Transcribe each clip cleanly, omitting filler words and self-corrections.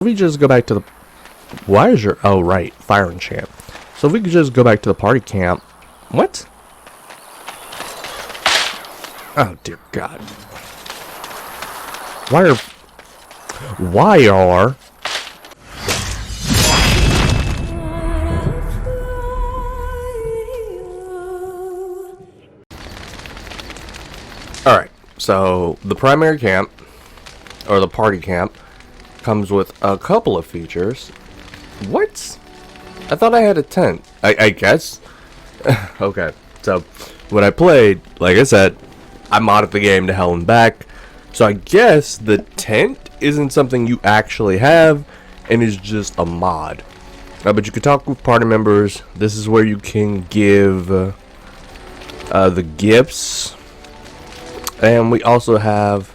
We just go back to the... Why is your... Oh, right. Fire enchant. So if we could just go back to the party camp... What? Oh, dear God. Why are... Alright, so the primary camp, or the party camp, comes with a couple of features. What? I thought I had a tent. I guess? Okay, so when I played, like I said, I modded the game to hell and back. So I guess the tent isn't something you actually have and is just a mod. But you can talk with party members. This is where you can give the gifts. And we also have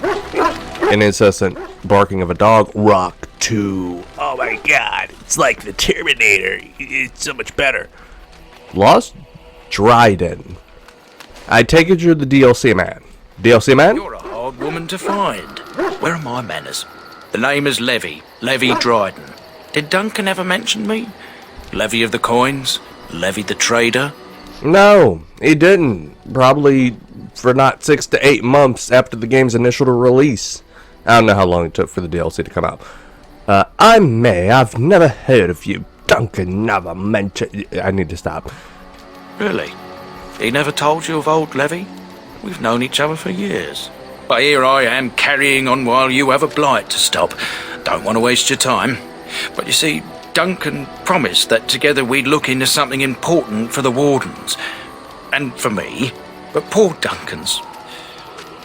an incessant barking of a dog. Rock 2. Oh my god. It's like the Terminator. It's so much better. Lost Dryden. I take it you're the DLC man. DLC man? You're a hard woman to find. Where are my manners? The name is Levy Dryden. Did Duncan ever mention me? Levy of the coins? Levy the trader? No, he didn't. Probably for not 6 to 8 months after the game's initial release. I don't know how long it took for the DLC to come out. I've never heard of you. Duncan never mentioned... I need to stop. Really? He never told you of old Levy? We've known each other for years. But here I am carrying on while you have a blight to stop. Don't want to waste your time. But you see, Duncan promised that together we'd look into something important for the Wardens. And for me. But poor Duncan's...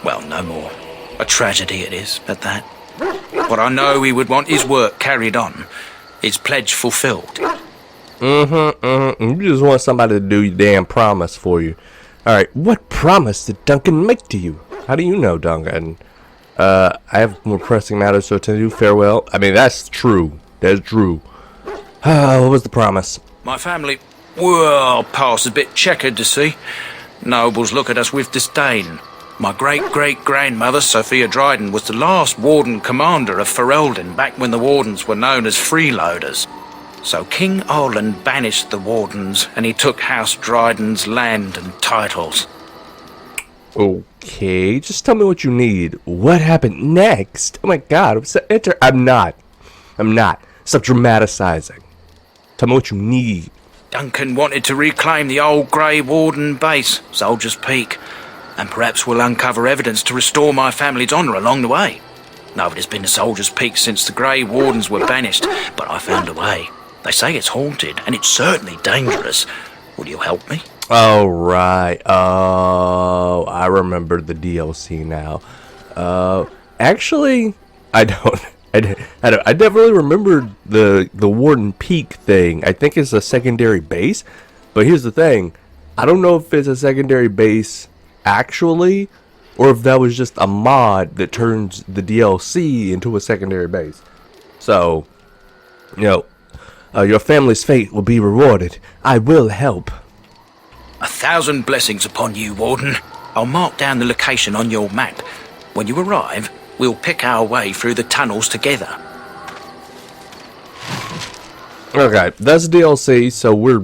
well, no more. A tragedy it is, at that. But I know he would want his work carried on. His pledge fulfilled. You just want somebody to do your damn promise for you. Alright, what promise did Duncan make to you? How do you know, Duncan? I have more pressing matters to attend to. Farewell. I mean, that's true. That's true. What was the promise? My family, well, past a bit checkered to see. Nobles look at us with disdain. My great-great-grandmother, Sophia Dryden, was the last warden commander of Ferelden back when the wardens were known as freeloaders. So King Olin banished the wardens, and he took House Dryden's land and titles. Okay, just tell me what you need. What happened next? Oh my god, I'm not. Stop dramatizing. Tell me what you need. Duncan wanted to reclaim the old Grey Warden base, Soldier's Peak, and perhaps we'll uncover evidence to restore my family's honour along the way. Nobody's been to Soldier's Peak since the Grey Wardens were banished, but I found a way. They say it's haunted, and it's certainly dangerous. Will you help me? Oh, right. Oh, I remember the DLC now. Actually, I don't. I definitely remember the Warden Peak thing. I think it's a secondary base. But here's the thing. I don't know if it's a secondary base actually, or if that was just a mod that turns the DLC into a secondary base. So, you know, your family's fate will be rewarded. I will help. 1,000 blessings upon you, Warden. I'll mark down the location on your map. When you arrive, we'll pick our way through the tunnels together. Okay, that's DLC, so we're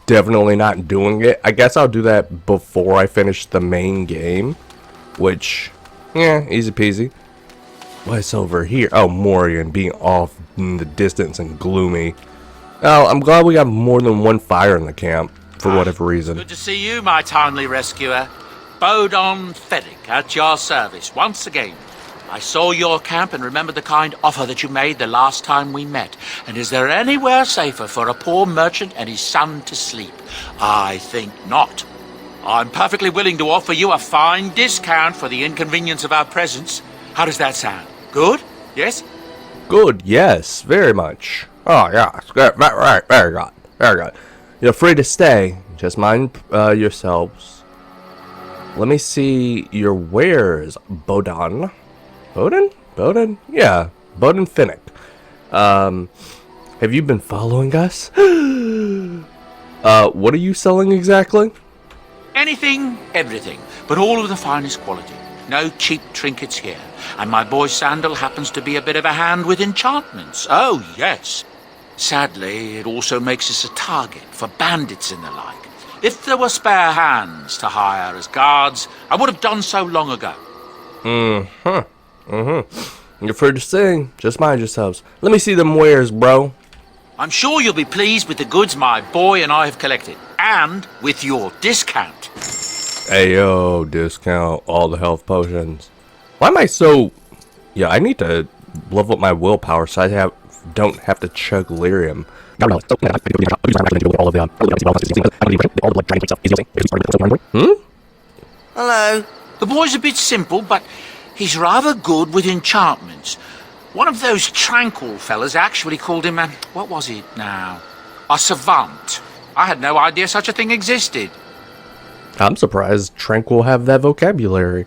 definitely not doing it. I guess I'll do that before I finish the main game, which, yeah, easy peasy. What's over here? Oh, Morrigan being off in the distance and gloomy. Oh, I'm glad we got more than one fire in the camp, for whatever reason. Good to see you, my timely rescuer. Bodon Feddick, at your service, once again. I saw your camp and remembered the kind offer that you made the last time we met. And is there anywhere safer for a poor merchant and his son to sleep? I think not. I'm perfectly willing to offer you a fine discount for the inconvenience of our presence. How does that sound? Good? Yes? Good, yes, very much. Oh, yeah, right, very good, very good. You're free to stay. Just mind yourselves. Let me see your wares, Bodon. Bodon? Yeah, Bodon Finnick. Have you been following us? What are you selling exactly? Anything, everything, but all of the finest quality. No cheap trinkets here. And my boy Sandal happens to be a bit of a hand with enchantments. Oh, yes. Sadly, it also makes us a target for bandits and the like. If there were spare hands to hire as guards, I would have done so long ago. You're free to sing. Just mind yourselves. Let me see them wares, bro. I'm sure you'll be pleased with the goods my boy and I have collected. And with your discount. Ayo, discount all the health potions. Why am I so... Yeah, I need to level up my willpower so I don't have to chug lyrium. Hello. The boy's a bit simple, but he's rather good with enchantments. One of those tranquil fellas actually called him what was it now? A savant. I had no idea such a thing existed. I'm surprised Tranquil have that vocabulary.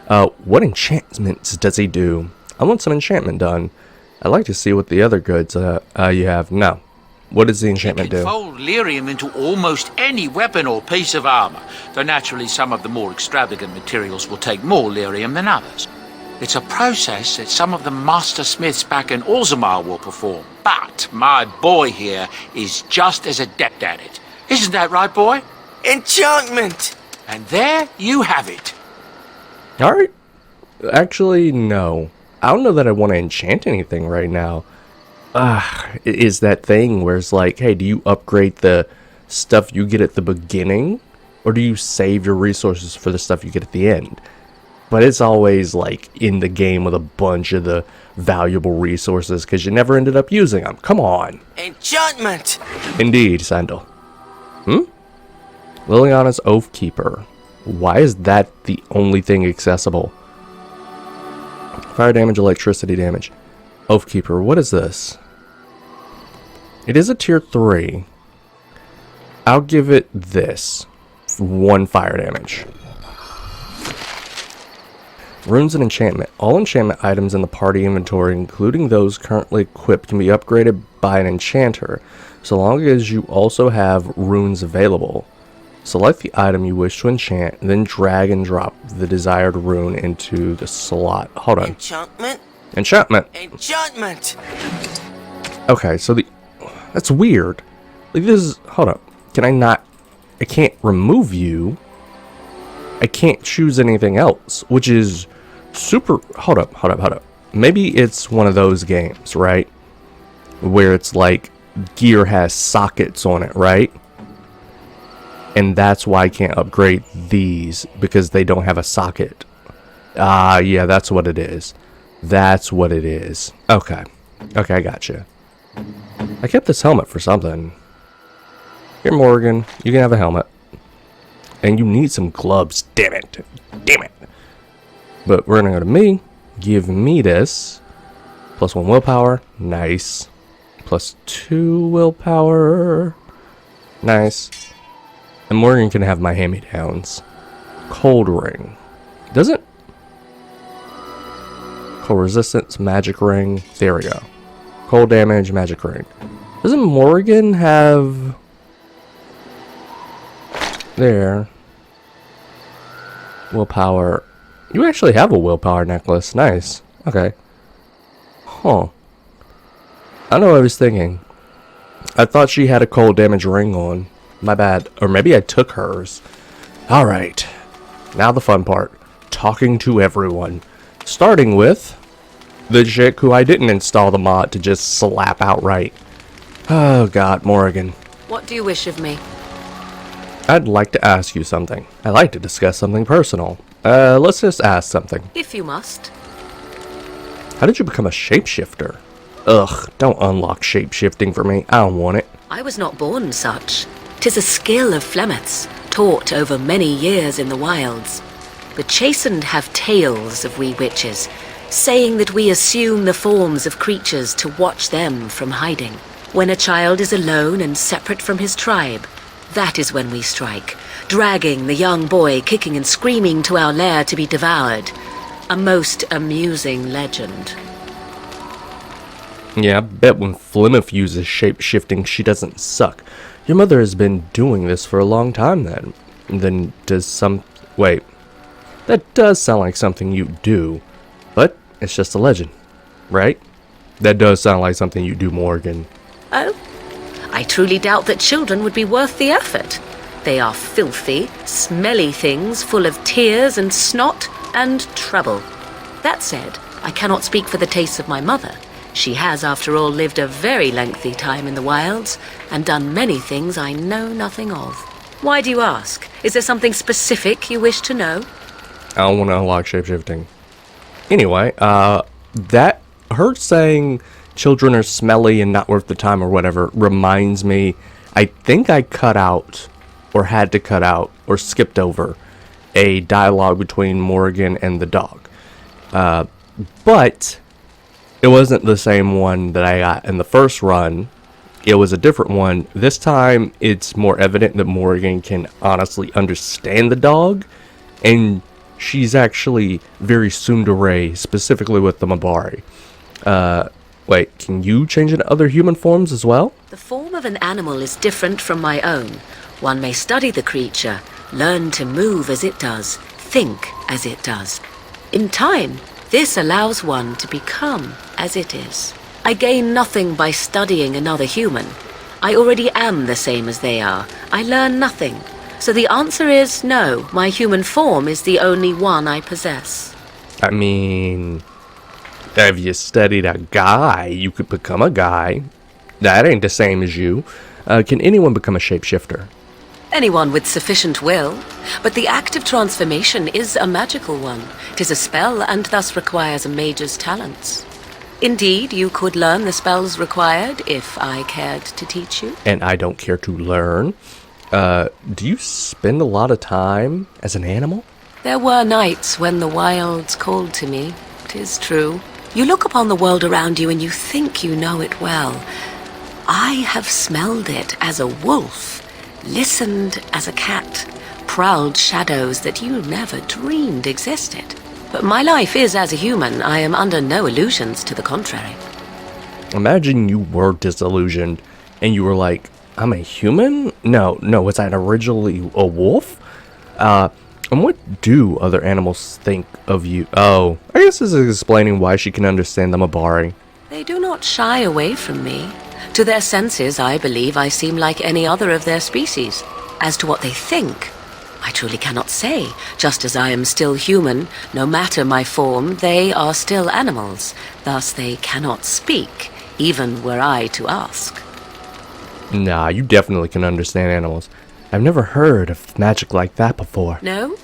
What enchantments does he do? I want some enchantment done. I'd like to see what the other goods you have. No. What does the enchantment do? He can fold lyrium into almost any weapon or piece of armor, though naturally some of the more extravagant materials will take more lyrium than others. It's a process that some of the master smiths back in Orzammar will perform, but my boy here is just as adept at it. Isn't that right, boy? Enchantment! And there you have it. Alright. Actually, no. I don't know that I want to enchant anything right now. It is that thing where it's like, hey, do you upgrade the stuff you get at the beginning? Or do you save your resources for the stuff you get at the end? But it's always like in the game with a bunch of the valuable resources because you never ended up using them. Come on. Enchantment! Indeed, Sandal. Liliana's Oathkeeper. Why is that the only thing accessible? Fire damage, electricity damage. Oathkeeper, what is this? It is a tier 3. I'll give it this. 1 fire damage. Runes and enchantment. All enchantment items in the party inventory, including those currently equipped, can be upgraded by an enchanter, so long as you also have runes available. Select the item you wish to enchant, then drag and drop the desired rune into the slot. Hold on. Enchantment? Enchantment! Enchantment! Okay, so that's weird. Like, this is... Hold up. Can I not... I can't remove you. I can't choose anything else, which is super... Hold up. Maybe it's one of those games, right? Where it's like gear has sockets on it, right? And that's why I can't upgrade these, because they don't have a socket. Yeah, that's what it is. That's what it is. Okay, I gotcha. I kept this helmet for something. Here, Morgan, you can have a helmet. And you need some gloves, damn it. But we're gonna go to me. Give me this. +1 willpower. Nice. +2 willpower. Nice. And Morgan can have my hand-me-downs. Cold ring. Doesn't... Cold resistance, magic ring. There we go. Cold damage, magic ring. Doesn't Morgan have... There. Willpower. You actually have a willpower necklace. Nice. Okay. Huh. I know what I was thinking. I thought she had a cold damage ring on. My bad. Or maybe I took hers. Alright. Now the fun part. Talking to everyone. Starting with the chick who I didn't install the mod to just slap outright. Oh god, Morrigan. What do you wish of me? I'd like to ask you something. I'd like to discuss something personal. Let's just ask something. If you must. How did you become a shapeshifter? Ugh, don't unlock shapeshifting for me. I don't want it. I was not born such. 'Tis a skill of Flemeth's, taught over many years in the wilds. The chastened have tales of we witches, saying that we assume the forms of creatures to watch them from hiding. When a child is alone and separate from his tribe, that is when we strike, dragging the young boy kicking and screaming to our lair to be devoured. A most amusing legend. Yeah, I bet when Flemeth uses shape-shifting, she doesn't suck. Your mother has been doing this for a long time then. Then does some... Wait. That does sound like something you do, but it's just a legend, right? That does sound like something you do, Morgan. Oh? I truly doubt that children would be worth the effort. They are filthy, smelly things full of tears and snot and trouble. That said, I cannot speak for the tastes of my mother. She has, after all, lived a very lengthy time in the wilds and done many things I know nothing of. Why do you ask? Is there something specific you wish to know? I don't want to unlock shapeshifting. Anyway, that her saying children are smelly and not worth the time or whatever reminds me, I think I cut out or had to cut out or skipped over a dialogue between Morgan and the dog. But it wasn't the same one that I got in the first run. It was a different one. This time it's more evident that Morgan can honestly understand the dog, and she's actually very tsundere, specifically with the Mabari. Wait, can you change into other human forms as well? The form of an animal is different from my own. One may study the creature, learn to move as it does, think as it does. In time, this allows one to become as it is. I gain nothing by studying another human. I already am the same as they are. I learn nothing. So the answer is no, my human form is the only one I possess. I mean, if you studied a guy, you could become a guy. That ain't the same as you. Can anyone become a shapeshifter? Anyone with sufficient will, but the act of transformation is a magical one. 'Tis a spell and thus requires a mage's talents. Indeed, you could learn the spells required if I cared to teach you. And I don't care to learn. Do you spend a lot of time as an animal? There were nights when the wilds called to me, 'tis true. You look upon the world around you and you think you know it well. I have smelled it as a wolf, listened as a cat, prowled shadows that you never dreamed existed. But my life is as a human. I am under no illusions to the contrary. Imagine you were disillusioned and you were like, I'm a human? No, was I originally a wolf? And what do other animals think of you? Oh, I guess this is explaining why she can understand the Mabari. They do not shy away from me. To their senses, I believe I seem like any other of their species. As to what they think, I truly cannot say. Just as I am still human, no matter my form, they are still animals. Thus they cannot speak, even were I to ask. Nah, you definitely can understand animals. I've never heard of magic like that before. No?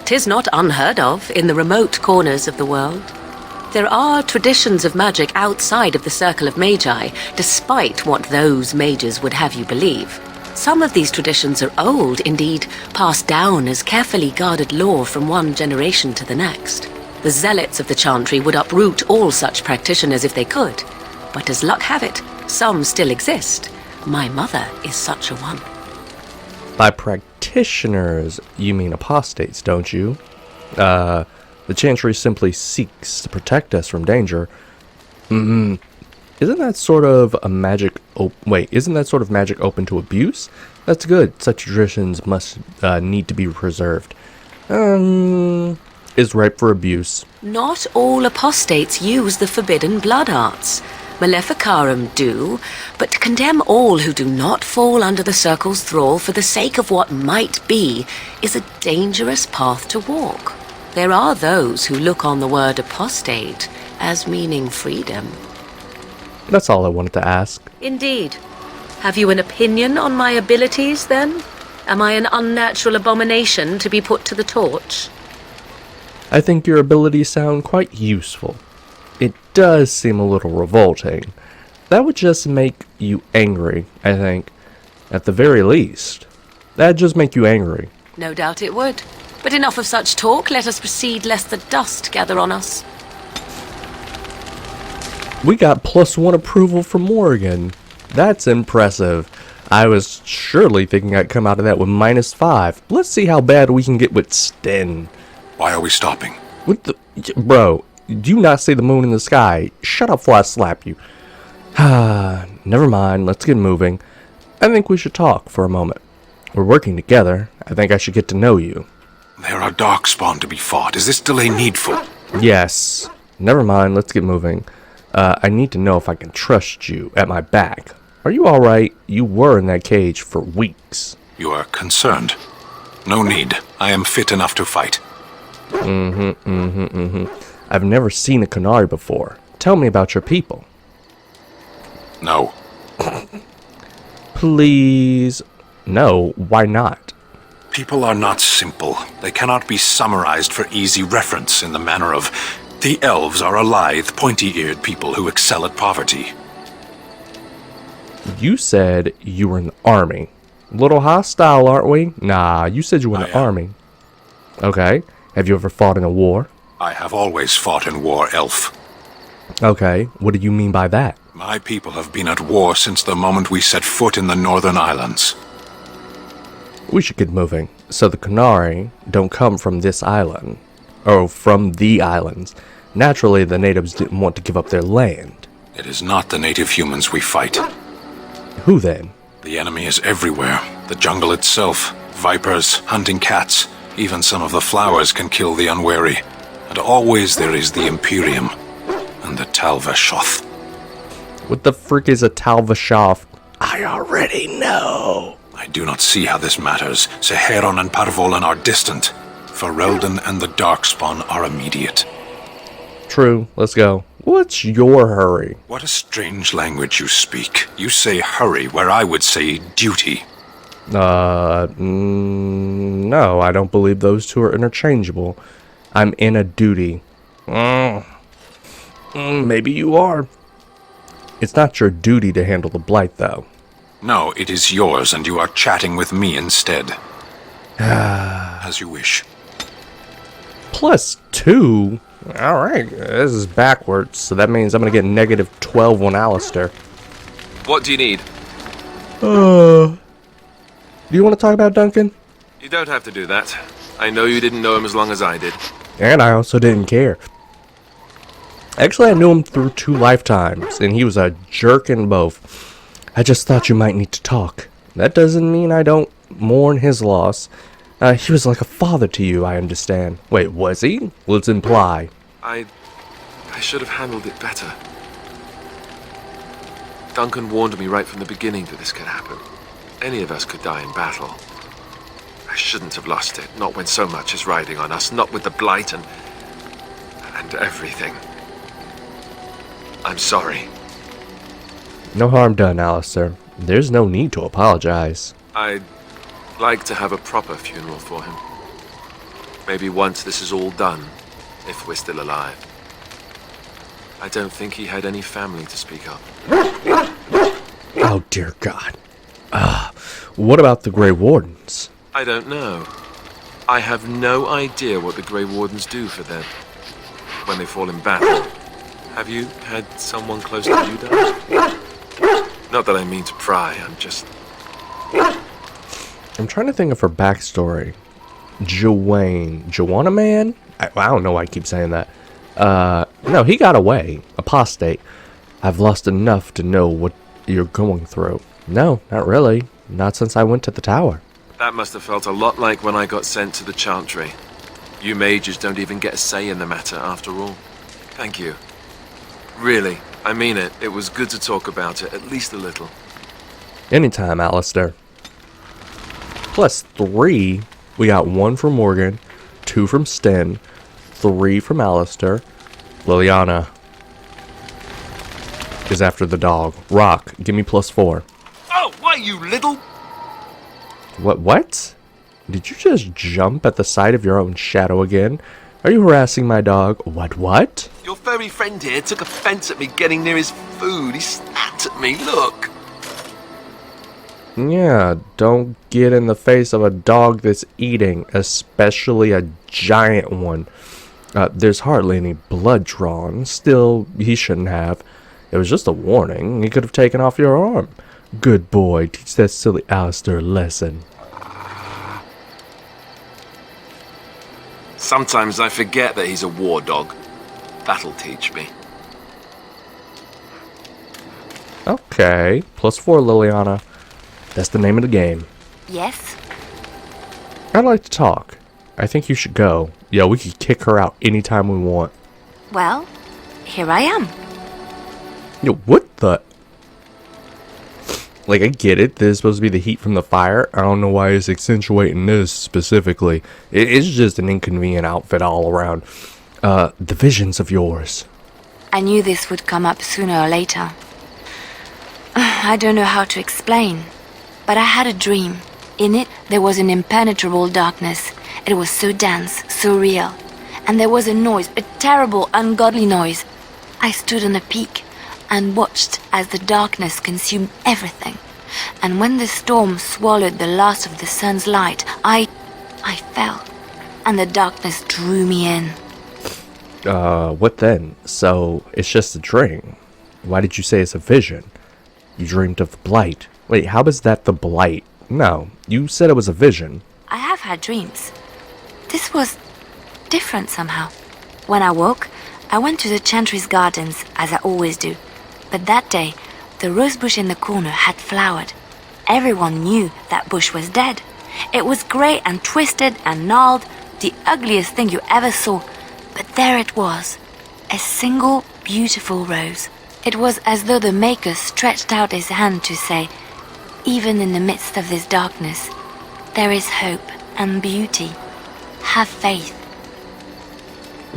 'Tis not unheard of in the remote corners of the world. There are traditions of magic outside of the circle of magi, despite what those mages would have you believe. Some of these traditions are old, indeed, passed down as carefully guarded lore from one generation to the next. The zealots of the chantry would uproot all such practitioners if they could. But as luck have it, some still exist. My mother is such a one. By practitioners, you mean apostates, don't you? The chantry simply seeks to protect us from danger. Isn't that sort of a magic... isn't that sort of magic open to abuse? That's good. Such traditions must need to be preserved. Is ripe for abuse. Not all apostates use the forbidden blood arts. Maleficarum do, but to condemn all who do not fall under the circle's thrall for the sake of what might be is a dangerous path to walk. There are those who look on the word apostate as meaning freedom. That's all I wanted to ask. Indeed. Have you an opinion on my abilities, then? Am I an unnatural abomination to be put to the torch? I think your abilities sound quite useful. It does seem a little revolting. That would just make you angry, I think. At the very least. That'd just make you angry. No doubt it would. But enough of such talk. Let us proceed, lest the dust gather on us. We got +1 approval from Morgan. That's impressive. I was surely thinking I'd come out of that with -5. Let's see how bad we can get with Sten. Why are we stopping? What the... Bro, do you not see the moon in the sky? Shut up before I slap you. Never mind, let's get moving. I think we should talk for a moment. We're working together. I think I should get to know you. There are darkspawn to be fought. Is this delay needful? Yes. Never mind, let's get moving. I need to know if I can trust you at my back. Are you alright? You were in that cage for weeks. You are concerned. No need. I am fit enough to fight. I've never seen a Canary before. Tell me about your people. No. Please. No, why not? People are not simple. They cannot be summarized for easy reference in the manner of, the elves are a lithe, pointy-eared people who excel at poverty. You said you were in the army. Little hostile, aren't we? Nah, you said you were in the army. Okay. Have you ever fought in a war? I have always fought in war, elf. Okay. What do you mean by that? My people have been at war since the moment we set foot in the Northern Islands. We should get moving. So the Canary don't come from this island. Or from the islands. Naturally, the natives didn't want to give up their land. It is not the native humans we fight. Who then? The enemy is everywhere. The jungle itself, vipers, hunting cats, even some of the flowers can kill the unwary. And always there is the Imperium and the Talvashoth. What the frick is a Talvashoth? I already know. I do not see how this matters. Seheron and Parvolan are distant. Ferelden and the Darkspawn are immediate. True, let's go. What's your hurry? What a strange language you speak. You say hurry where I would say duty. No, I don't believe those two are interchangeable. I'm in a duty. Maybe you are. It's not your duty to handle the blight, though. No, it is yours, and you are chatting with me instead. As you wish. +2? Alright, this is backwards, so that means I'm gonna get -12 on Alistair. What do you need? Do you want to talk about Duncan? You don't have to do that. I know you didn't know him as long as I did. And I also didn't care. Actually, I knew him through 2 lifetimes, and he was a jerk in both. I just thought you might need to talk. That doesn't mean I don't mourn his loss. He was like a father to you, I understand. Wait, was he? Let's imply. I should have handled it better. Duncan warned me right from the beginning that this could happen. Any of us could die in battle. I shouldn't have lost it, not when so much is riding on us, not with the blight and everything. I'm sorry. No harm done, Alistair. There's no need to apologize. I'd like to have a proper funeral for him. Maybe once this is all done, if we're still alive. I don't think he had any family to speak of. Oh, dear God. What about the Grey Wardens? I don't know. I have no idea what the Grey Wardens do for them when they fall in battle. Have you had someone close to you die? Not that I mean to pry, I'm trying to think of her backstory. Joanna Man? I don't know why I keep saying that. No, he got away. Apostate. I've lost enough to know what you're going through. No, not really. Not since I went to the tower. That must have felt a lot like when I got sent to the Chantry. You mages don't even get a say in the matter after all. Thank you. Really, I mean it. It was good to talk about it, at least a little. Anytime, Alistair. +3. We got 1 from Morgan, 2 from Sten, 3 from Alistair. Liliana is after the dog. Rock, give me +4. Oh, why, you little... What? Did you just jump at the sight of your own shadow again? Are you harassing my dog? What? Your furry friend here took offense at me getting near his food. He snapped at me, look. Yeah, don't get in the face of a dog that's eating, especially a giant one. There's hardly any blood drawn. Still, he shouldn't have. It was just a warning. He could have taken off your arm. Good boy, teach that silly Alistair a lesson. Sometimes I forget that he's a war dog. That'll teach me. Okay, +4, Liliana. That's the name of the game. Yes? I'd like to talk. I think you should go. Yeah, we could kick her out anytime we want. Well, here I am. Yo, what the? Like, I get it. This is supposed to be the heat from the fire. I don't know why it's accentuating this specifically. It's just an inconvenient outfit all around. The visions of yours. I knew this would come up sooner or later. I don't know how to explain, but I had a dream. In it, there was an impenetrable darkness. It was so dense, so real. And there was a noise, a terrible, ungodly noise. I stood on a peak and watched as the darkness consumed everything. And when the storm swallowed the last of the sun's light, I fell. And the darkness drew me in. What then? So, it's just a dream. Why did you say it's a vision? You dreamed of the blight. Wait, how is that the blight? No, you said it was a vision. I have had dreams. This was different somehow. When I woke, I went to the Chantry's gardens, as I always do. But that day, the rose bush in the corner had flowered. Everyone knew that bush was dead. It was grey and twisted and gnarled, the ugliest thing you ever saw. But there it was, a single beautiful rose. It was as though the Maker stretched out his hand to say, even in the midst of this darkness, there is hope and beauty. Have faith.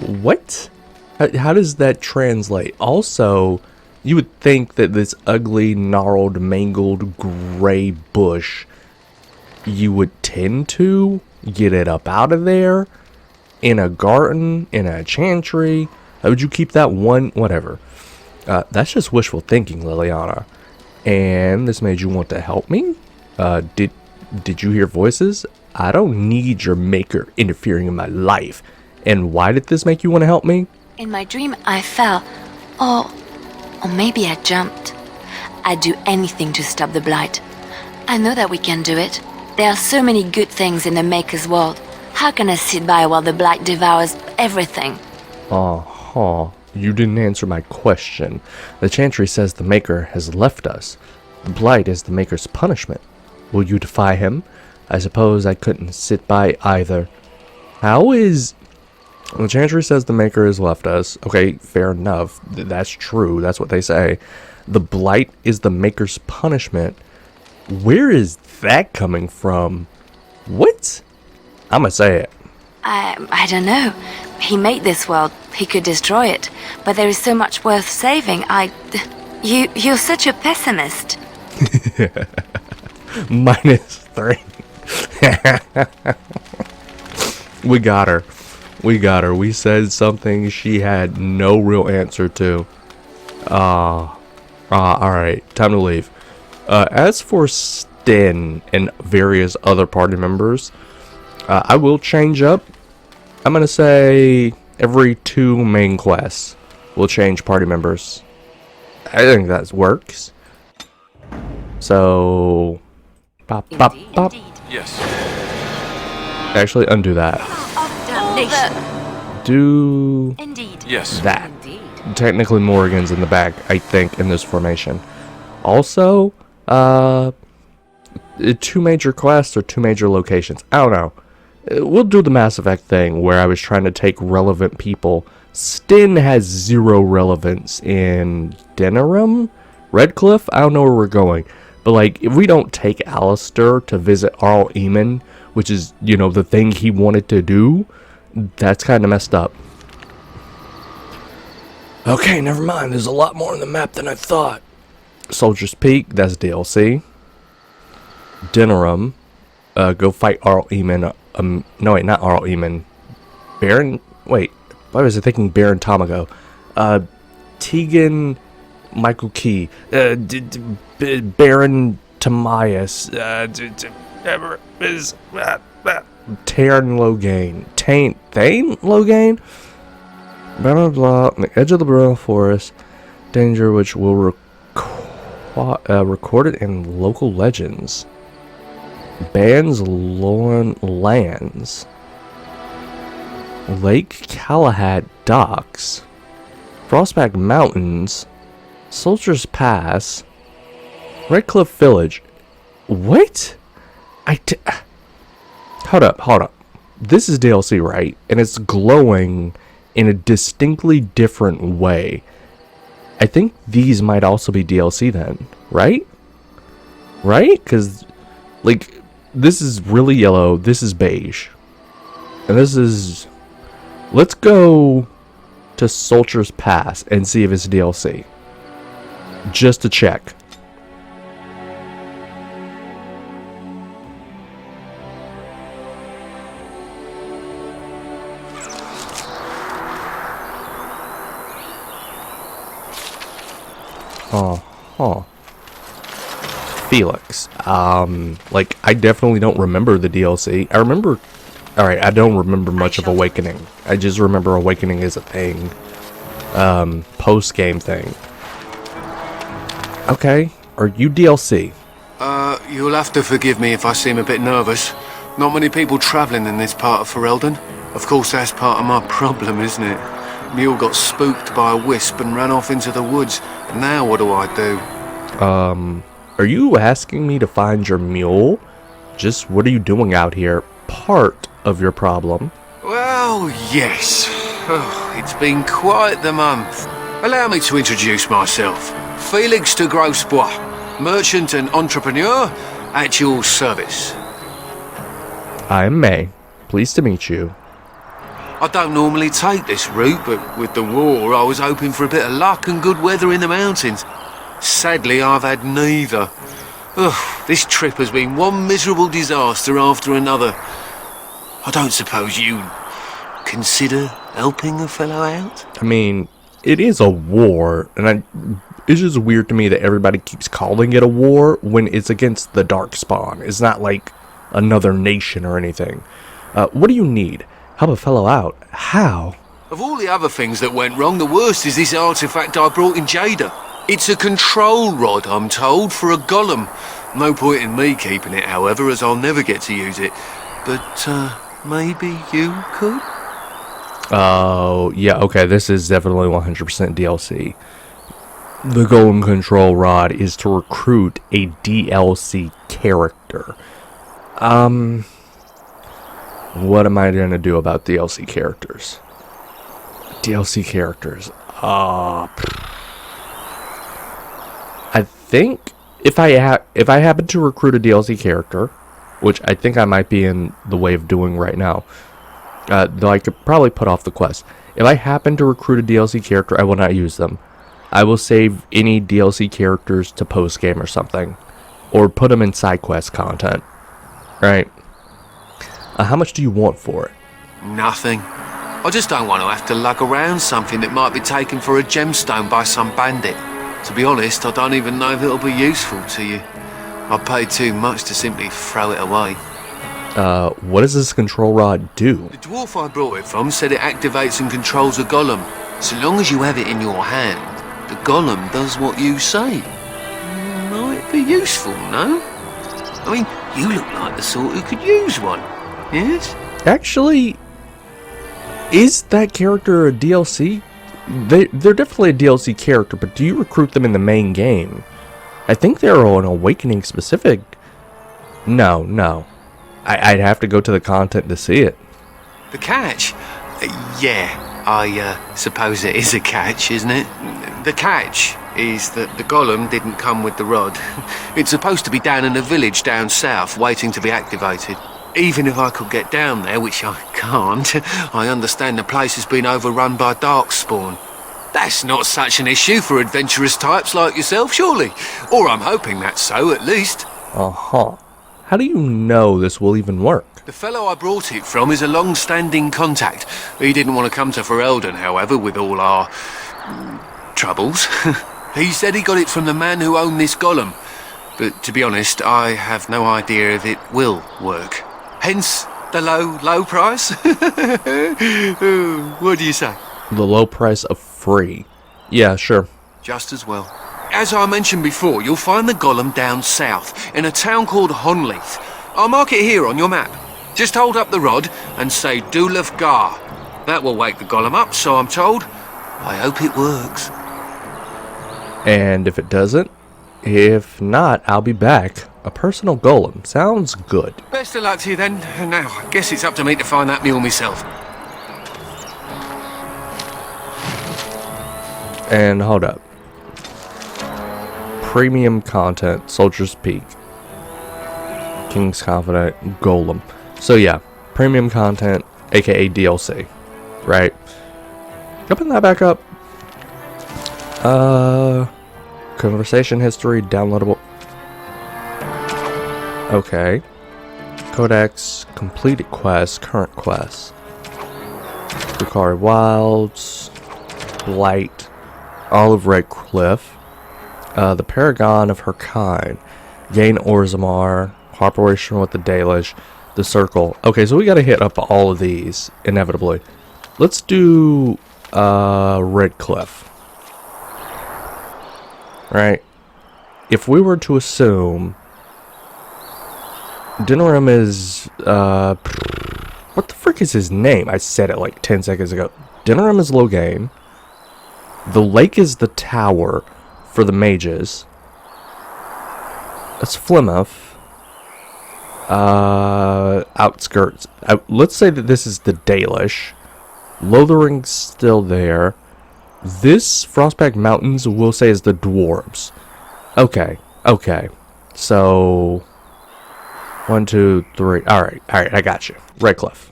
What? How does that translate? Also, you would think that this ugly, gnarled, mangled, gray bush, you would tend to get it up out of there in a garden, in a chantry. Would you keep that one? Whatever. That's just wishful thinking, Liliana. And this made you want to help me? Did you hear voices? I don't need your Maker interfering in my life. And why did this make you want to help me? In my dream, I fell. Or maybe I jumped. I'd do anything to stop the blight. I know that we can do it. There are so many good things in the Maker's world. How can I sit by while the blight devours everything? You didn't answer my question. The Chantry says the Maker has left us. The blight is the Maker's punishment. Will you defy him? I suppose I couldn't sit by either. How is... The Chantry says the Maker has left us. Okay, fair enough. That's true. That's what they say. The blight is the Maker's punishment. Where is that coming from? What? I'ma say it. I don't know. He made this world. He could destroy it. But there is so much worth saving. You're such a pessimist. -3. We got her. We said something she had no real answer to. Alright. Time to leave. As for Sten and various other party members, I will change up. I'm gonna say every 2 main quests will change party members. I think that works. So, pop. Yes. Actually, undo that. Do Indeed. Yes. that. Technically, Morrigan's in the back, I think, in this formation. Also, 2 major quests or 2 major locations. I don't know. We'll do the Mass Effect thing where I was trying to take relevant people. Sten has 0 relevance in Denerim? Redcliffe? I don't know where we're going. But, like, if we don't take Alistair to visit Arl Eamon, which is, you know, the thing he wanted to do, that's kind of messed up. Okay, never mind. There's a lot more on the map than I thought. Soldier's Peak, that's DLC. Denerim. Go fight Arl Eamon. No, wait, not Arl Eamon. Baron... Wait, why was I thinking Baron Tomago? Tegan... Michael Key. Baron Tamias. Taryn Logain. Thane Logain? Blah, blah, blah. On the edge of the Borough Forest. Danger which will record it in local legends. Bands Lorne Lands. Lake Galahad Docks. Frostback Mountains. Soldier's Pass. Redcliffe Village. What? Hold up. this is DLC, right? And it's glowing in a distinctly different way. I think these might also be DLC then, right? Right? Because, like, this is really yellow, this is beige. And this is... Let's go to Soldier's Pass and see if it's DLC. Just to check. Huh. Felix. Like, I definitely don't remember the DLC. I remember... Alright, I don't remember much of Awakening. I just remember Awakening is a thing. Post-game thing. Okay. Are you DLC? You'll have to forgive me if I seem a bit nervous. Not many people travelling in this part of Ferelden. Of course, that's part of my problem, isn't it? Mule got spooked by a wisp and ran off into the woods. Now what do I do? Are you asking me to find your mule? Just what are you doing out here? Part of your problem. Well, yes. Oh, it's been quite the month. Allow me to introduce myself. Felix de Grosbois, merchant and entrepreneur at your service. I'm May. Pleased to meet you. I don't normally take this route, but with the war, I was hoping for a bit of luck and good weather in the mountains. Sadly, I've had neither. Ugh, this trip has been one miserable disaster after another. I don't suppose you consider helping a fellow out? I mean, it is a war, and it's just weird to me that everybody keeps calling it a war when it's against the Darkspawn. It's not like another nation or anything. What do you need? Help a fellow out. How? Of all the other things that went wrong, the worst is this artifact I brought in Jada. It's a control rod, I'm told, for a golem. No point in me keeping it, however, as I'll never get to use it. But, maybe you could? Oh, yeah, okay, this is definitely 100% DLC. The golem control rod is to recruit a DLC character. What am I gonna do about DLC characters? DLC characters. I think if I happen to recruit a DLC character, which I think I might be in the way of doing right now, though I could probably put off the quest. If I happen to recruit a DLC character, I will not use them. I will save any DLC characters to post game or something, or put them in side quest content. Right? How much do you want for it? Nothing. I just don't want to have to lug around something that might be taken for a gemstone by some bandit. To be honest, I don't even know if it'll be useful to you. I paid too much to simply throw it away. What does this control rod do? The dwarf I brought it from said it activates and controls a golem. So long as you have it in your hand, the golem does what you say. Might be useful, no? I mean, you look like the sort who could use one, yes? Actually, is that character a DLC? They're definitely a DLC character, but do you recruit them in the main game? I think they're an Awakening specific. No. I'd have to go to the content to see it. The catch? Yeah, I suppose it is a catch, isn't it? The catch is that the golem didn't come with the rod. It's supposed to be down in a village down south, waiting to be activated. Even if I could get down there, which I can't, I understand the place has been overrun by darkspawn. That's not such an issue for adventurous types like yourself, surely? Or I'm hoping that's so, at least. Uh-huh. How do you know this will even work? The fellow I brought it from is a long-standing contact. He didn't want to come to Ferelden, however, with all our... troubles. He said he got it from the man who owned this golem. But to be honest, I have no idea if it will work. Hence, the low price. What do you say? The low price of free. Yeah, sure. Just as well. As I mentioned before, you'll find the golem down south, in a town called Honleith. I'll mark it here on your map. Just hold up the rod and say Dulaf Gar. That will wake the golem up, so I'm told. I hope it works. And if it doesn't, if not, I'll be back. A personal golem. Sounds good. Best of luck to you then. Now, I guess it's up to me to find that mule myself. And hold up. Premium content. Soldier's Peak. King's Confidant. Golem. So yeah. Premium content. AKA DLC. Right? Open that back up. Conversation history. Downloadable. Okay. Codex, completed quests, current quests. Lucari Wilds, Blight, all of Redcliffe, the Paragon of her kind, Gain Orzammar, Cooperation with the Dalish, the Circle. Okay, so we gotta hit up all of these, inevitably. Let's do, Redcliffe. Right? If we were to assume Dinarim is, what the frick is his name? I said it like 10 seconds ago. Dinarim is Logain. The lake is the tower for the mages. That's Plymouth. Outskirts. Let's say that this is the Dalish. Lothering's still there. This Frostback Mountains, we'll say, is the dwarves. Okay. So 1, 2, 3. Alright, I got you. Redcliffe.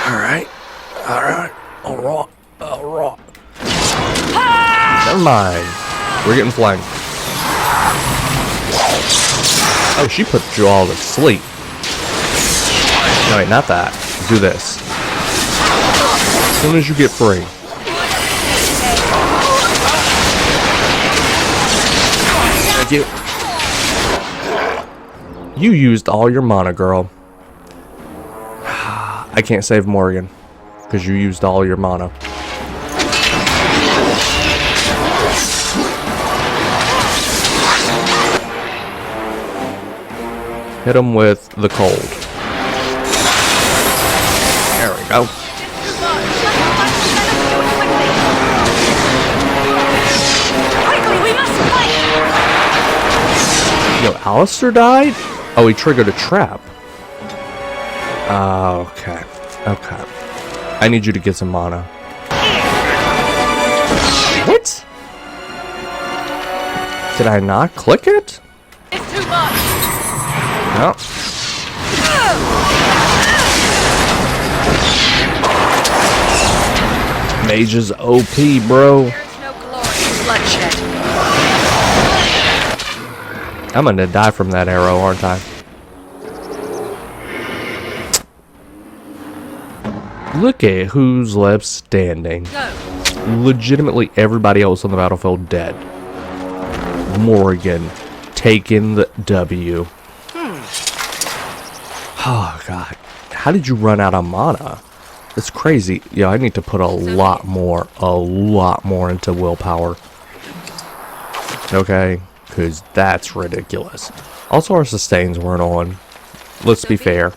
Alright. Never mind. We're getting flanked. Oh, she put you all to sleep. No, wait, not that. Do this. As soon as you get free. Thank you. You used all your mana, girl. I can't save Morgan because you used all your mana. Hit him with the cold. There we go. Yo, Alistair died? Oh, he triggered a trap. Okay. I need you to get some mana. What? Did I not click it? It's too much. No. Mage is OP, bro. There's no glory in bloodshed. I'm gonna die from that arrow, aren't I? Look at who's left standing. Go. Legitimately everybody else on the battlefield dead. Morgan taking the W. Oh god. How did you run out of mana? That's crazy. Yeah, I need to put a lot more into willpower. Okay, because that's ridiculous. Also, our sustains weren't on. Let's be fair.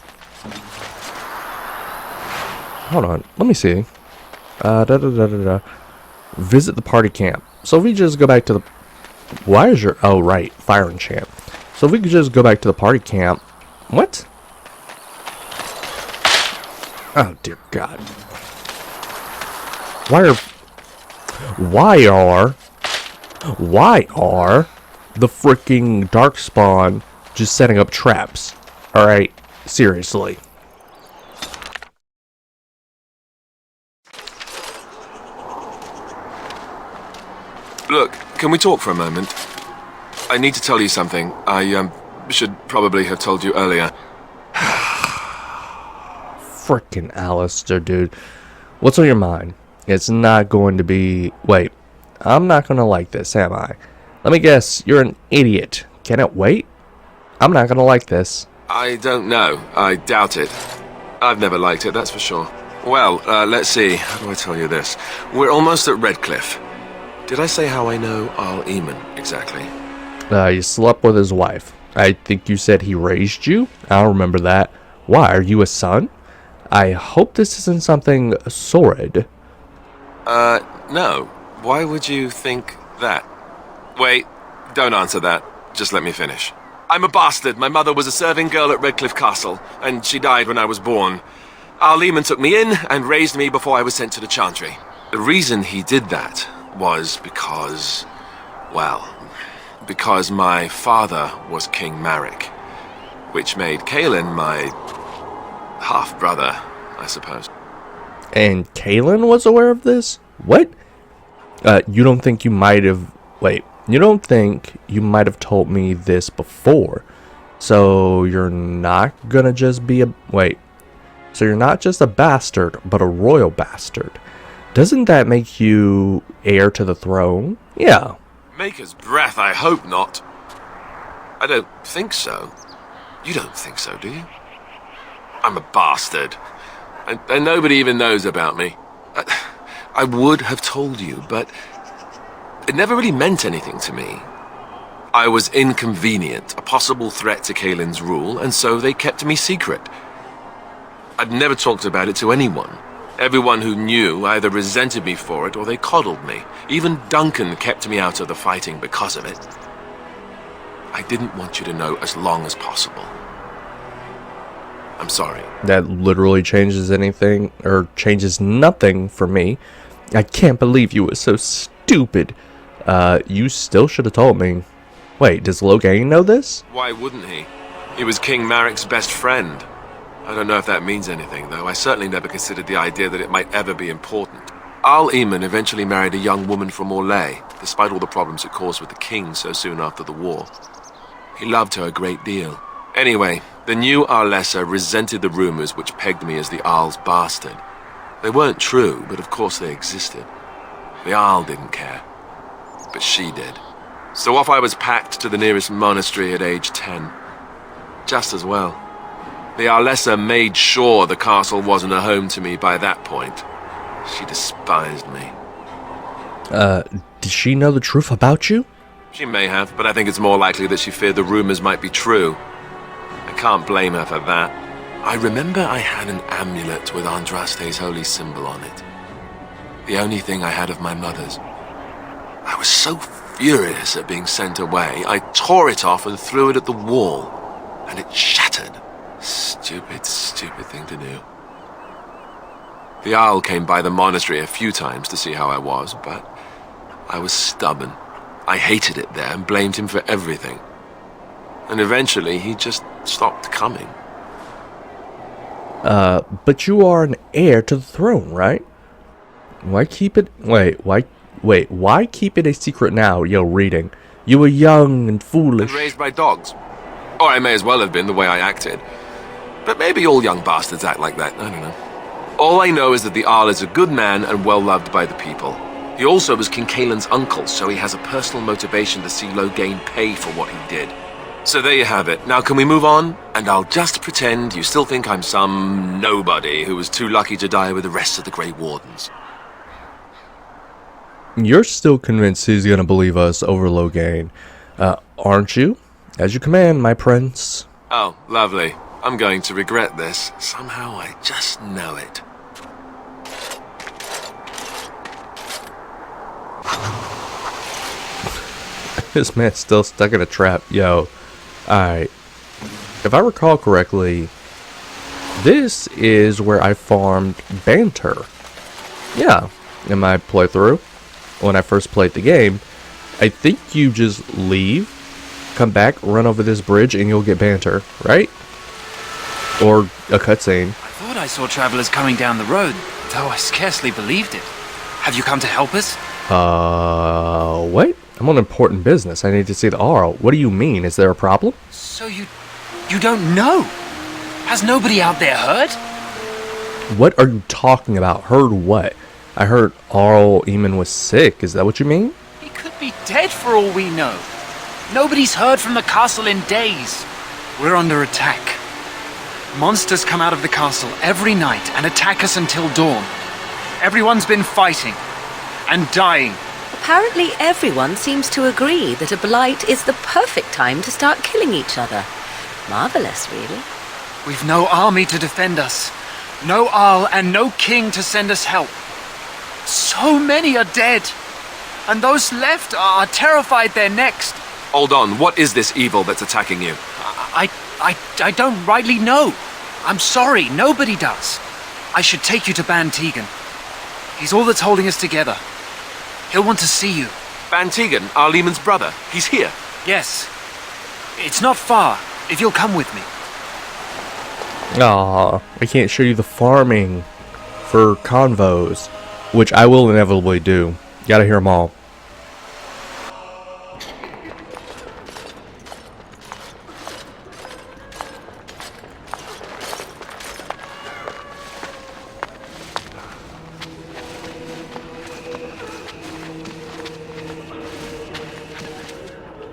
Hold on, let me see. Visit the party camp. So if we just go back to the... Why is your... Oh, right, fire enchant. So if we could just go back to the party camp... What? Oh, dear God. Why are the freaking Darkspawn just setting up traps? Alright, seriously. Look, can we talk for a moment? I need to tell you something. I should probably have told you earlier. Frickin' Alistair, dude. What's on your mind? It's not going to be... Wait, I'm not going to like this, am I? Let me guess, you're an idiot. Can it wait? I'm not going to like this. I don't know. I doubt it. I've never liked it, that's for sure. Well, let's see. How do I tell you this? We're almost at Redcliffe. Did I say how I know Arl Eamon exactly? You slept with his wife. I think you said he raised you? I don't remember that. Why, are you a son? I hope this isn't something sordid. No. Why would you think that? Wait, don't answer that. Just let me finish. I'm a bastard. My mother was a serving girl at Redcliffe Castle, and she died when I was born. Our Lehman took me in and raised me before I was sent to the Chantry. The reason he did that was because, well, because my father was King Marek, which made Kaelin my half-brother, I suppose. And Kaelin was aware of this? What? You don't think you might have... Wait. You don't think you might have told me this before? So you're not gonna just be a... Wait. So you're not just a bastard, but a royal bastard. Doesn't that make you heir to the throne? Yeah. Maker's breath, I hope not. I don't think so. You don't think so, do you? I'm a bastard. And nobody even knows about me. I would have told you, but it never really meant anything to me. I was inconvenient, a possible threat to Kaelin's rule, and so they kept me secret. I'd never talked about it to anyone. Everyone who knew either resented me for it or they coddled me. Even Duncan kept me out of the fighting because of it. I didn't want you to know as long as possible. I'm sorry. That literally changes anything, or changes nothing for me. I can't believe you were so stupid. You still should have told me. Wait, does Loghain know this? Why wouldn't he? He was King Marek's best friend. I don't know if that means anything, though. I certainly never considered the idea that it might ever be important. Al Eamon eventually married a young woman from Orlais, despite all the problems it caused with the king so soon after the war. He loved her a great deal. Anyway, the new Arlessa resented the rumors which pegged me as the Arl's bastard. They weren't true, but of course they existed. The Arl didn't care, but she did. So off I was packed to the nearest monastery at age 10. Just as well. The Arlessa made sure the castle wasn't a home to me by that point. She despised me. Did she know the truth about you? She may have, but I think it's more likely that she feared the rumors might be true. I can't blame her for that. I remember I had an amulet with Andraste's holy symbol on it. The only thing I had of my mother's. I was so furious at being sent away, I tore it off and threw it at the wall, and it shattered. Stupid, stupid thing to do. The Arl came by the monastery a few times to see how I was, but I was stubborn. I hated it there and blamed him for everything. And eventually he just stopped coming. But you are an heir to the throne, right? Why keep it... why keep it a secret now, yo, reading? You were young and foolish. And raised by dogs. Or I may as well have been the way I acted. But maybe all young bastards act like that, I don't know. All I know is that the Arl is a good man and well-loved by the people. He also was King Kaelin's uncle, so he has a personal motivation to see Loghain pay for what he did. So there you have it. Now can we move on? And I'll just pretend you still think I'm some nobody who was too lucky to die with the rest of the Grey Wardens. You're still convinced he's gonna believe us over Loghain, aren't you? As you command, my prince. Oh, lovely. I'm going to regret this. Somehow I just know it. This man's still stuck in a trap. Yo. Alright. If I recall correctly, this is where I farmed Banter. Yeah. In my playthrough, when I first played the game, I think you just leave, come back, run over this bridge, and you'll get Banter, right? Or a cutscene. I thought I saw travelers coming down the road, though I scarcely believed it. Have you come to help us? What? I'm on important business. I need to see the Arl. What do you mean? Is there a problem? So you don't know? Has nobody out there heard? What are you talking about? Heard what? I heard Arl Eamon was sick. Is that what you mean? He could be dead for all we know. Nobody's heard from the castle in days. We're under attack. Monsters come out of the castle every night and attack us until dawn. Everyone's been fighting and dying. Apparently everyone seems to agree that a blight is the perfect time to start killing each other. Marvelous, really. We've no army to defend us. No Arl and no king to send us help. So many are dead. And those left are terrified they're next. Hold on, what is this evil that's attacking you? I don't rightly know. I'm sorry, nobody does. I should take you to Ban Tegan. He's all that's holding us together. He'll want to see you. Ban Tegan, our Lehman's brother. He's here. Yes. It's not far, if you'll come with me. Aw, I can't show you the farming for convos, which I will inevitably do. Gotta hear them all.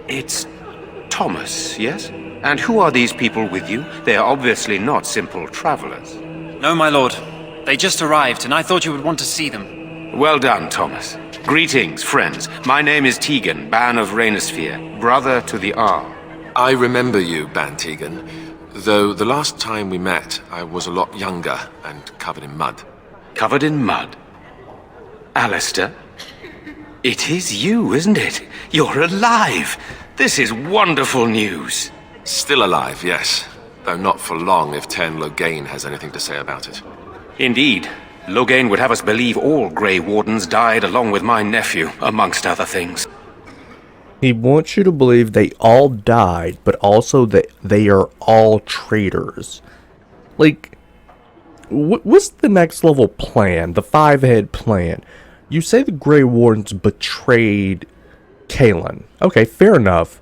It's Thomas, yes? And who are these people with you? They are obviously not simple travelers. No, my lord. They just arrived, and I thought you would want to see them. Well done, Thomas. Greetings, friends. My name is Tegan, Ban of Rainersphere, brother to the Arl. I remember you, Ban Tegan, though the last time we met, I was a lot younger and covered in mud. Covered in mud? Alistair? It is you, isn't it? You're alive! This is wonderful news. Still alive, yes. Though not for long if Ten Loghain has anything to say about it. Indeed. Loghain would have us believe all Grey Wardens died along with my nephew, amongst other things. He wants you to believe they all died, but also that they are all traitors. Like, what's the next level plan? The five-head plan. You say the Grey Wardens betrayed Kalen. Okay, fair enough.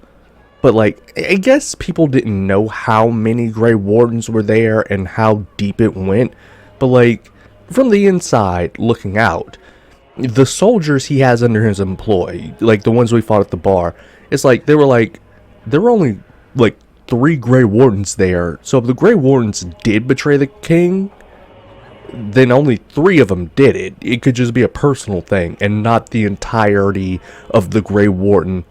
But, like, I guess people didn't know how many Grey Wardens were there and how deep it went. But, like, from the inside, looking out, the soldiers he has under his employ, like the ones we fought at the bar, it's like, there were only, like, 3 Grey Wardens there. So if the Grey Wardens did betray the king, then only 3 of them did it. It could just be a personal thing and not the entirety of the Grey Warden.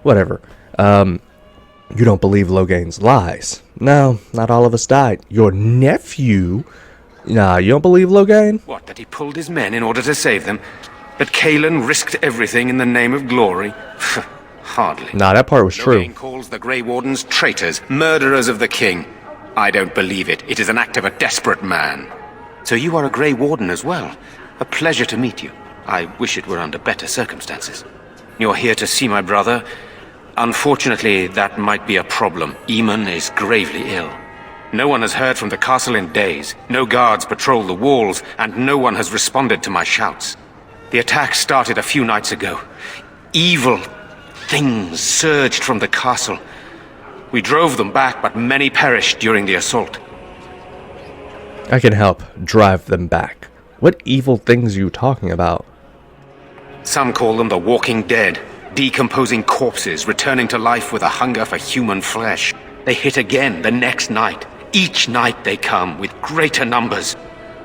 Whatever. You don't believe Loghain's lies. No, not all of us died. Your nephew? Nah, you don't believe Loghain? What, that he pulled his men in order to save them? That Kalen risked everything in the name of glory? Hardly. Nah, that part was true. Loghain calls the Grey Wardens traitors, murderers of the king. I don't believe it. It is an act of a desperate man. So you are a Grey Warden as well. A pleasure to meet you. I wish it were under better circumstances. You're here to see my brother. Unfortunately, that might be a problem. Eamon is gravely ill. No one has heard from the castle in days. No guards patrol the walls, and no one has responded to my shouts. The attack started a few nights ago. Evil things surged from the castle. We drove them back, but many perished during the assault. I can help drive them back. What evil things are you talking about? Some call them the Walking Dead. Decomposing corpses returning to life with a hunger for human flesh. They hit again the next night. Each night they come with greater numbers.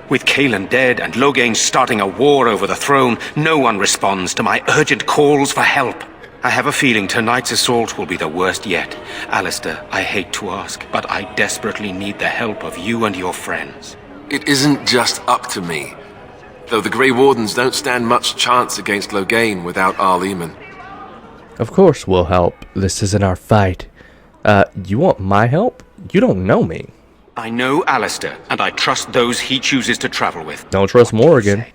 With Kalen dead and Loghain starting a war over the throne, no one responds to my urgent calls for help. I have a feeling tonight's assault will be the worst yet. Alistair, I hate to ask, but I desperately need the help of you and your friends. It isn't just up to me. Though the Grey Wardens don't stand much chance against Loghain without Arl Eamon. Of course we'll help. This isn't our fight. You want my help? You don't know me. I know Alistair, and I trust those he chooses to travel with. Don't trust Morrigan.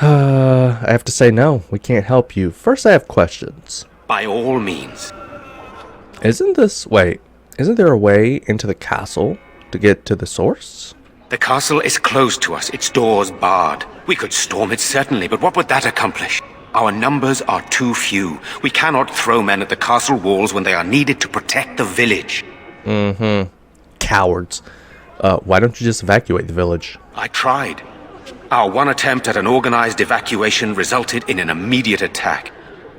I have to say no, we can't help you. First I have questions. By all means. Isn't there a way into the castle to get to the source? The castle is closed to us, its doors barred. We could storm it certainly, but what would that accomplish? Our numbers are too few. We cannot throw men at the castle walls when they are needed to protect the village. Cowards. Why don't you just evacuate the village? I tried. Our one attempt at an organized evacuation resulted in an immediate attack.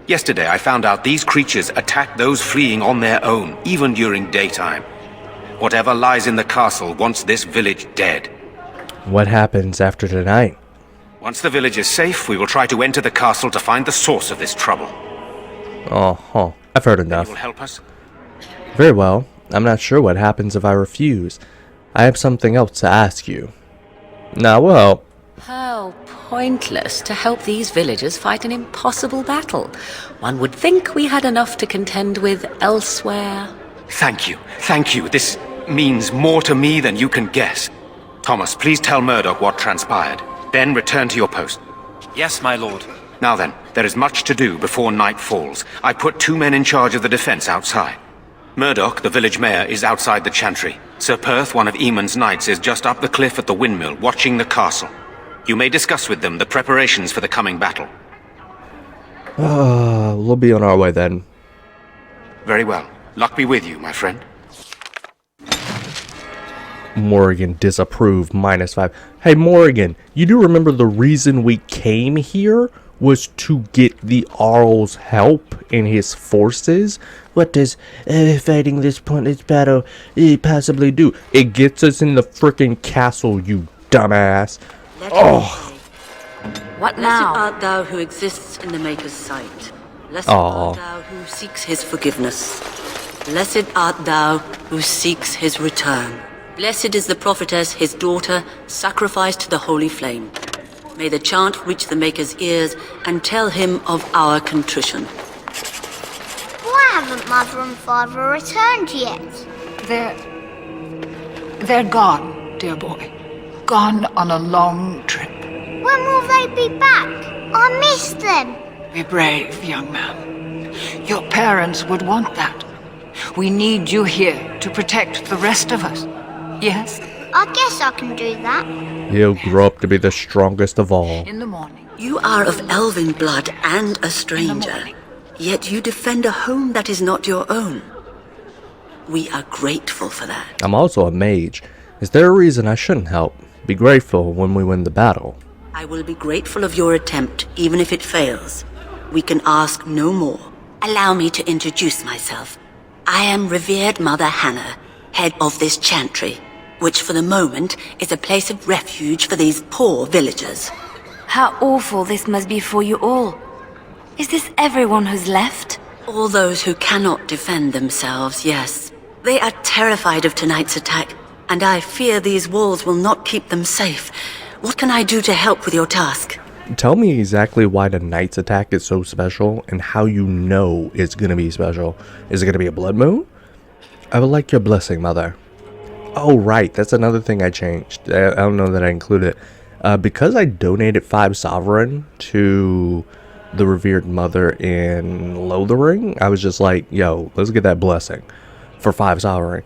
Yesterday I found out these creatures attack those fleeing on their own, even during daytime. Whatever lies in the castle wants this village dead. What happens after tonight? Once the village is safe, we will try to enter the castle to find the source of this trouble. I've heard enough. You will help us? Very well. I'm not sure what happens if I refuse. I have something else to ask you. Now, well... How pointless to help these villagers fight an impossible battle. One would think we had enough to contend with elsewhere. Thank you. Thank you. This means more to me than you can guess. Thomas, please tell Murdoch what transpired. Then return to your post. Yes, my lord. Now then, there is much to do before night falls. I put 2 men in charge of the defense outside. Murdoch, the village mayor, is outside the chantry. Sir Perth, one of Eamon's knights, is just up the cliff at the windmill, watching the castle. You may discuss with them the preparations for the coming battle. We'll be on our way then. Very well. Luck be with you, my friend. Morrigan disapproved, -5. Hey Morrigan, you do remember the reason we came here was to get the Arl's help in his forces? What does fighting this pointless battle possibly do? It gets us in the frickin' castle, you dumbass. Oh. What now? Blessed art thou who exists in the Maker's sight. Blessed art thou who seeks his forgiveness. Blessed art thou who seeks his return. Blessed is the prophetess, his daughter, sacrificed to the holy flame. May the chant reach the Maker's ears and tell him of our contrition. Why haven't Mother and Father returned yet? They're gone, dear boy. Gone on a long trip. When will they be back? I miss them. Be brave, young man. Your parents would want that. We need you here to protect the rest of us. Yes? I guess I can do that. He'll grow up to be the strongest of all. In the morning. You are of elven blood and a stranger, yet you defend a home that is not your own. We are grateful for that. I'm also a mage. Is there a reason I shouldn't help? Be grateful when we win the battle. I will be grateful of your attempt, even if it fails. We can ask no more. Allow me to introduce myself. I am revered Mother Hannah, head of this chantry, which for the moment is a place of refuge for these poor villagers. How awful this must be for you all. Is this everyone who's left? All those who cannot defend themselves, yes. They are terrified of tonight's attack, and I fear these walls will not keep them safe. What can I do to help with your task? Tell me exactly why the Knight's attack is so special and how you know it's gonna be special. Is it gonna be a blood moon? I would like your blessing, Mother. Oh, right. That's another thing I changed. I don't know that I included it. Because I donated 5 sovereign to the revered mother in Lothering, I was just like, yo, let's get that blessing for 5 sovereign.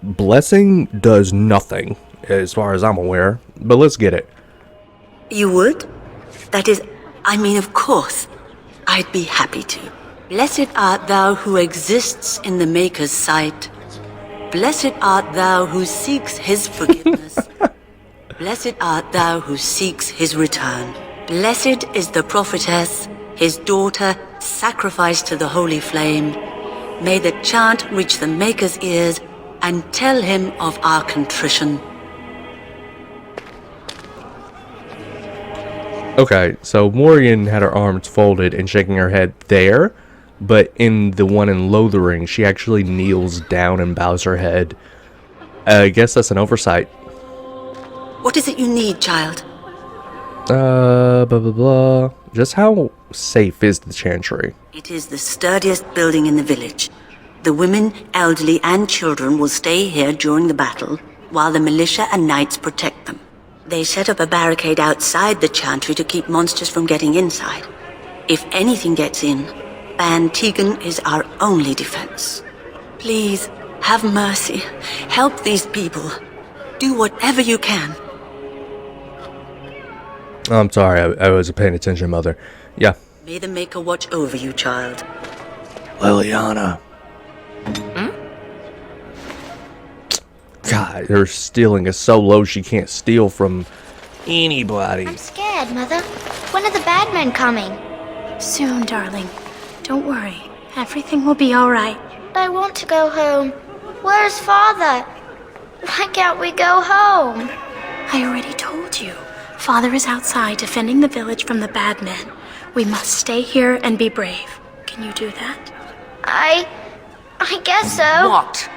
Blessing does nothing, as far as I'm aware, but let's get it. You would? That is, I mean, of course. I'd be happy to. Blessed art thou who exists in the Maker's sight. Blessed art thou who seeks his forgiveness. Blessed art thou who seeks his return. Blessed is the prophetess, his daughter, sacrificed to the holy flame. May the chant reach the Maker's ears and tell him of our contrition. Okay, so Morrigan had her arms folded and shaking her head there, but in the one in Lothering, she actually kneels down and bows her head. I guess that's an oversight. What is it you need, child? Blah, blah, blah. Just how safe is the chantry? It is the sturdiest building in the village. The women, elderly, and children will stay here during the battle, while the militia and knights protect them. They set up a barricade outside the chantry to keep monsters from getting inside. If anything gets in, Ban Tegan is our only defense. Please, have mercy. Help these people. Do whatever you can. I'm sorry, I wasn't paying attention, Mother. Yeah. May the Maker watch over you, child. Liliana. God, her stealing is so low she can't steal from anybody. I'm scared, Mother. When are the bad men coming? Soon, darling. Don't worry. Everything will be all right. I want to go home. Where's Father? Why can't we go home? I already told you. Father is outside defending the village from the bad men. We must stay here and be brave. Can you do that? I guess so. What?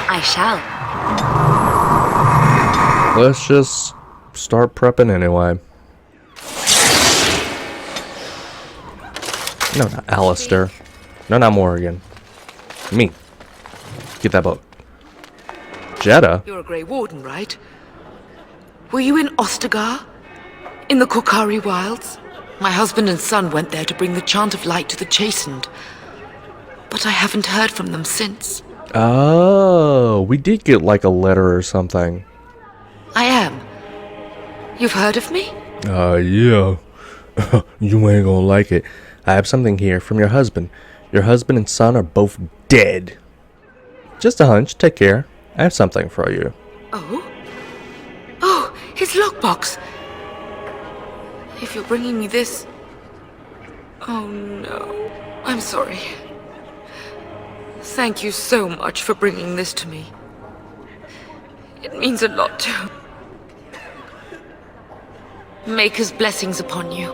I shall. Let's just start prepping anyway. No, not Alistair. No, not Morrigan. Me. Get that book. Jeddah? You're a Grey Warden, right? Were you in Ostagar? In the Korkari Wilds? My husband and son went there to bring the Chant of Light to the Chastened. But I haven't heard from them since. Oh, we did get like a letter or something. I am. You've heard of me? Yeah. You ain't gonna like it. I have something here from your husband. Your husband and son are both dead. Just a hunch. Take care. I have something for you. Oh? Oh, his lockbox. If you're bringing me this... Oh no. I'm sorry. Thank you so much for bringing this to me. It means a lot to... Maker's blessings upon you.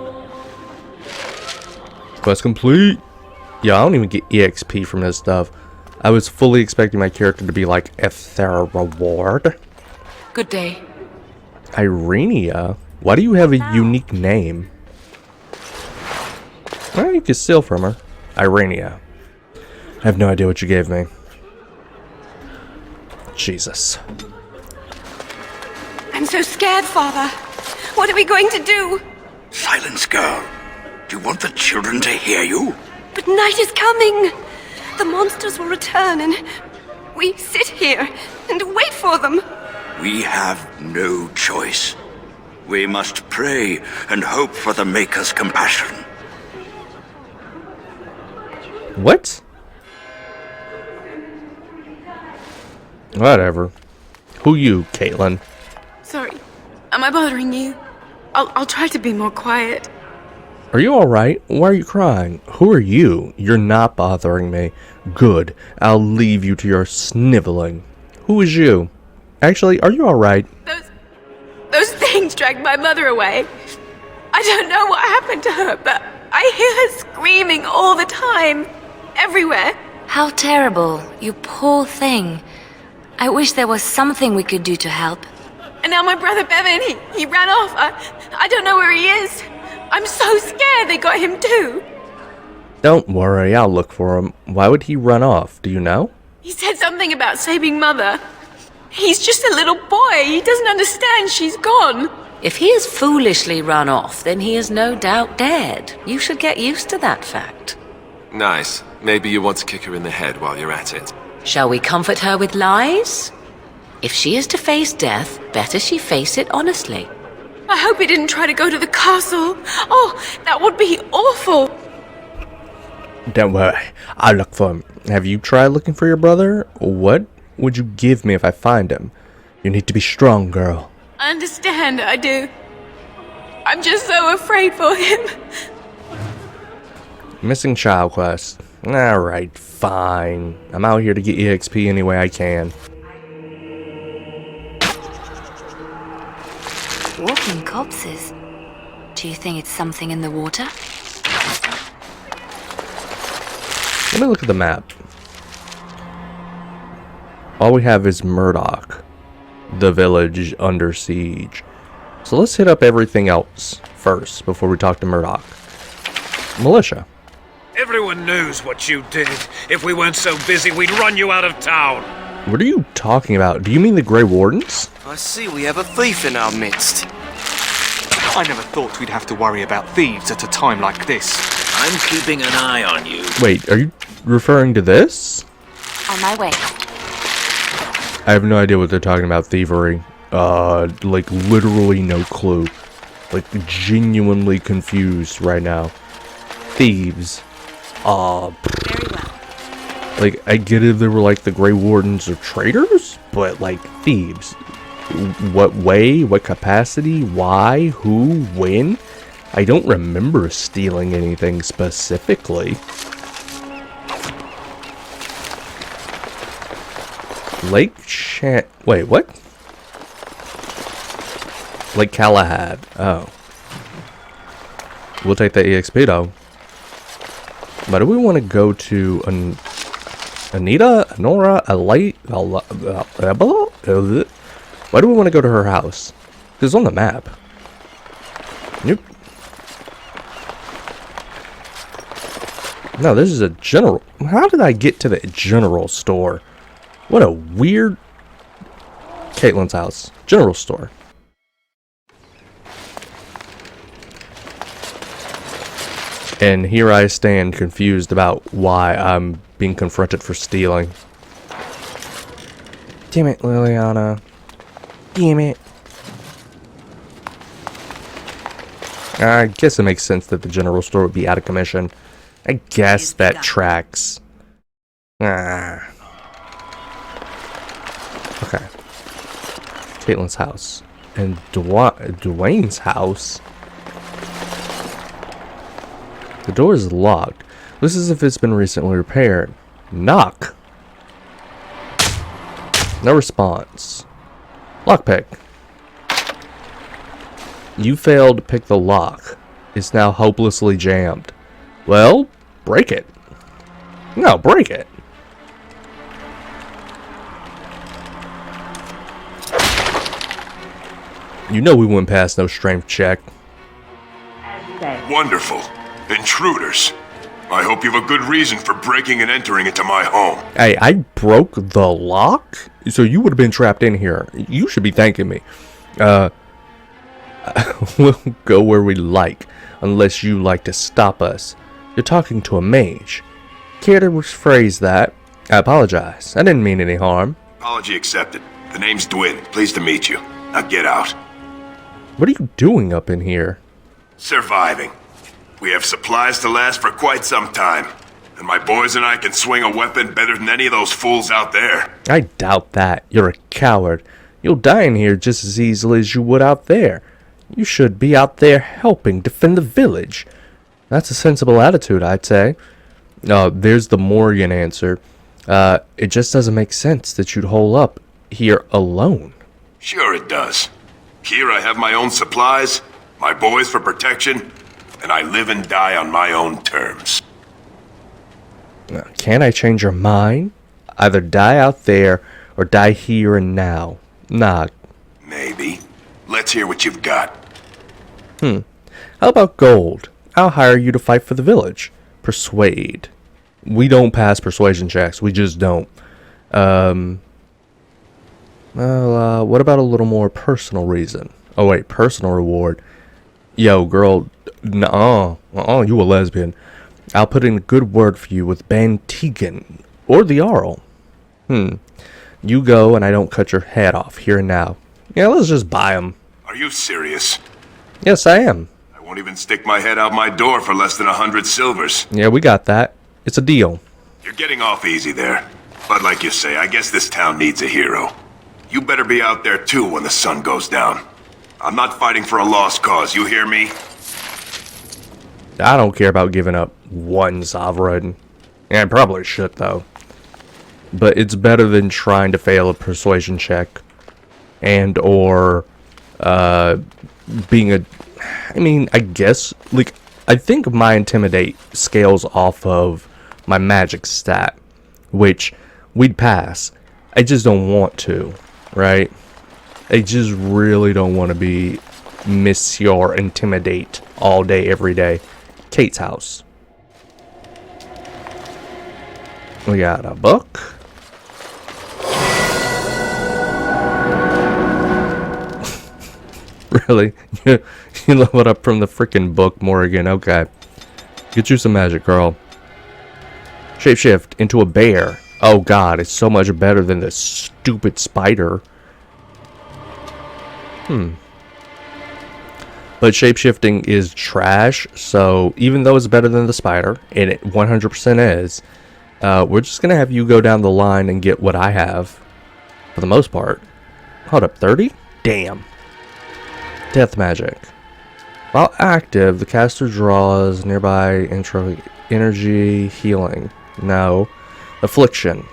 Quest complete. Yeah, I don't even get EXP from this stuff. I was fully expecting my character to be like a thorough reward. Good day. Irenia? Why do you have a unique name? Well, you can steal from her. Irenia. I have no idea what you gave me. Jesus. I'm so scared, Father. What are we going to do? Silence, girl. Do you want the children to hear you? But night is coming. The monsters will return and we sit here and wait for them. We have no choice. We must pray and hope for the Maker's compassion. What? Whatever. Who you, Caitlin? Sorry. Am I bothering you? I'll try to be more quiet. Are you alright? Why are you crying? Who are you? You're not bothering me. Good. I'll leave you to your sniveling. Who is you? Actually, are you alright? Those things dragged my mother away. I don't know what happened to her, but I hear her screaming all the time. Everywhere. How terrible. You poor thing. I wish there was something we could do to help. And now my brother Bevan, he ran off. I don't know where he is. I'm so scared they got him too. Don't worry, I'll look for him. Why would he run off? Do you know? He said something about saving Mother. He's just a little boy. He doesn't understand she's gone. If he has foolishly run off, then he is no doubt dead. You should get used to that fact. Nice. Maybe you want to kick her in the head while you're at it. Shall we comfort her with lies? If she is to face death, better she face it honestly. I hope he didn't try to go to the castle. Oh, that would be awful. Don't worry, I'll look for him. Have you tried looking for your brother? What would you give me if I find him? You need to be strong, girl. I understand, I do. I'm just so afraid for him. Missing child quest. Alright, fine. I'm out here to get EXP any way I can. Walking corpses. Do you think it's something in the water? Let me look at the map. All we have is Murdoch. The village under siege. So let's hit up everything else first before we talk to Murdoch. Militia. Everyone knows what you did. If we weren't so busy, we'd run you out of town. What are you talking about? Do you mean the Grey Wardens? I see we have a thief in our midst. I never thought we'd have to worry about thieves at a time like this. I'm keeping an eye on you. Wait, are you referring to this? On my way. I have no idea what they're talking about. Thievery. Like literally no clue. Like genuinely confused right now. Thieves. Very well. Like I get if they were like the Grey Wardens or traitors, but like thieves. What way? What capacity? Why? Who? When? I don't remember stealing anything specifically. Wait, what? Lake Galahad. Oh. We'll take the EXP though. But do we want to go to Anita? Nora? Why do we want to go to her house? It's on the map. Nope. No, this is a general... How did I get to the general store? What a weird... Caitlin's house. General store. And here I stand confused about why I'm being confronted for stealing. Damn it, Liliana. Damn it. I guess it makes sense that the general store would be out of commission. I guess that tracks. Ah. Okay. Caitlin's house. And Dwayne's house. The door is locked. Looks as if it's been recently repaired. Knock. No response. Lockpick. You failed to pick the lock. It's now hopelessly jammed. Well, break it. No, break it. You know we wouldn't pass no strength check. Wonderful. Intruders. I hope you have a good reason for breaking and entering into my home. Hey, I broke the lock? So you would have been trapped in here. You should be thanking me. We'll go where we like, unless you like to stop us. You're talking to a mage. Care to rephrase that? I apologize. I didn't mean any harm. Apology accepted. The name's Dwin. Pleased to meet you. Now get out. What are you doing up in here? Surviving. We have supplies to last for quite some time. And my boys and I can swing a weapon better than any of those fools out there. I doubt that. You're a coward. You'll die in here just as easily as you would out there. You should be out there helping defend the village. That's a sensible attitude, I'd say. There's the Morgan answer. It just doesn't make sense that you'd hole up here alone. Sure it does. Here I have my own supplies, my boys for protection, and I live and die on my own terms. Can I change your mind? Either die out there or die here and now. Nah. Maybe. Let's hear what you've got. How about gold? I'll hire you to fight for the village. Persuade. We don't pass persuasion checks. We just don't. What about a little more personal reason? Oh wait, personal reward. Yo, girl, nuh-uh. You a lesbian. I'll put in a good word for you with Ban Tegan. Or the Arl. You go and I don't cut your head off here and now. Yeah, let's just buy them. Are you serious? Yes, I am. I won't even stick my head out my door for less than 100 silvers. Yeah, we got that. It's a deal. You're getting off easy there. But like you say, I guess this town needs a hero. You better be out there too when the sun goes down. I'm not fighting for a lost cause, you hear me? I don't care about giving up one sovereign. Yeah, I probably should though. But it's better than trying to fail a persuasion check. And or being a... I mean, I guess, like, I think my intimidate scales off of my magic stat, which we'd pass. I just don't want to, right? I just really don't want to be Monsieur Intimidate all day, every day. Kate's house. We got a book. Really? You leveled up from the freaking book, Morgan. Okay. Get you some magic, girl. Shapeshift into a bear. Oh god, it's so much better than this stupid spider. But shapeshifting is trash, so even though it's better than the spider, and it 100% is, we're just gonna have you go down the line and get what I have. For the most part. Hold up, 30? Damn. Death magic. While active, the caster draws nearby energy healing. No. Affliction.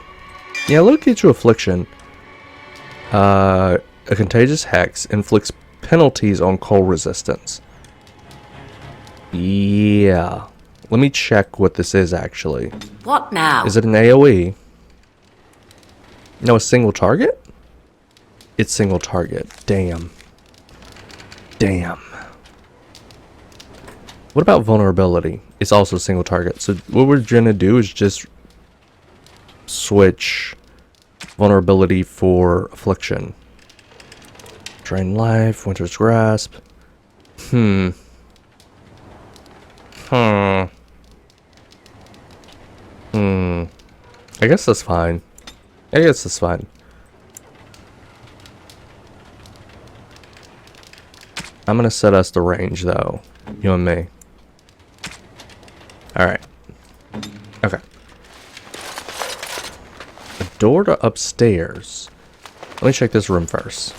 Yeah, look at you, affliction. A contagious hex inflicts penalties on cold resistance. Yeah. Let me check what this is actually. What now? Is it an AoE? No, a single target? It's single target. Damn. Damn. What about vulnerability? It's also single target. So what we're gonna do is just switch vulnerability for affliction. Drain life, winter's grasp. I guess that's fine. I guess that's fine. I'm gonna set us the range though. You and me. Alright. Okay. The door to upstairs. Let me check this room first.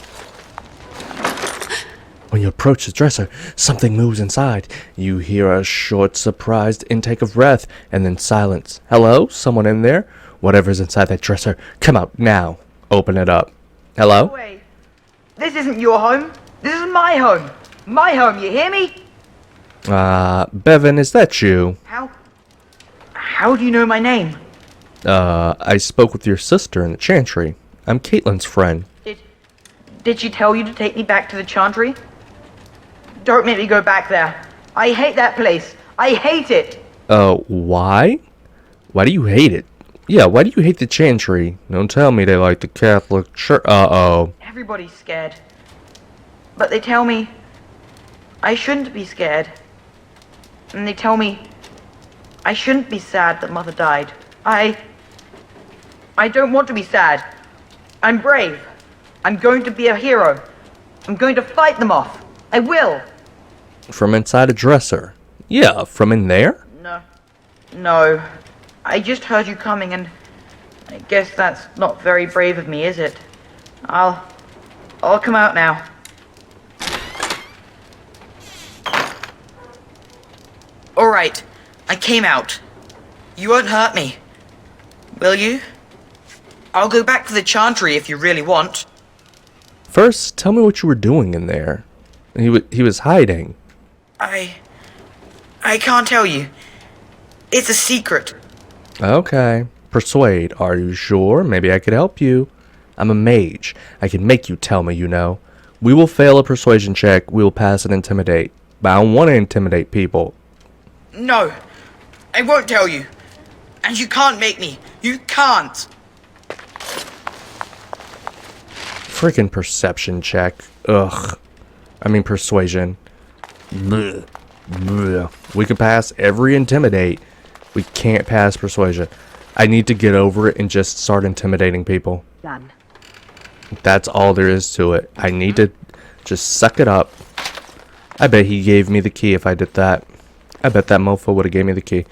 When you approach the dresser, something moves inside. You hear a short, surprised intake of breath, and then silence. Hello? Someone in there? Whatever's inside that dresser, come out now. Open it up. Hello? Wait. This isn't your home. This is my home. My home, you hear me? Bevan, is that you? How do you know my name? I spoke with your sister in the chantry. I'm Caitlin's friend. Did she tell you to take me back to the chantry? Don't make me go back there. I hate that place. I hate it. Why? Why do you hate it? Yeah, why do you hate the chantry? Don't tell me they like the Catholic Church. Uh-oh. Everybody's scared. But they tell me I shouldn't be scared. And they tell me I shouldn't be sad that Mother died. I don't want to be sad. I'm brave. I'm going to be a hero. I'm going to fight them off. I will. From inside a dresser? Yeah, from in there? No. I just heard you coming and I guess that's not very brave of me, is it? I'll come out now. Alright, I came out. You won't hurt me. Will you? I'll go back to the chantry if you really want. First, tell me what you were doing in there. He was hiding. I can't tell you. It's a secret. Okay. Persuade. Are you sure? Maybe I could help you. I'm a mage. I can make you tell me, you know. We will fail a persuasion check. We will pass an intimidate. But I don't want to intimidate people. No. I won't tell you. And you can't make me. You can't. Freaking perception check. Ugh. I mean persuasion. Blech. Blech. We could pass every intimidate. We can't pass persuasion. I need to get over it and just start intimidating people. Done. That's all there is to it. I need to just suck it up. I bet he gave me the key if I did that. I bet that mofo would have gave me the key.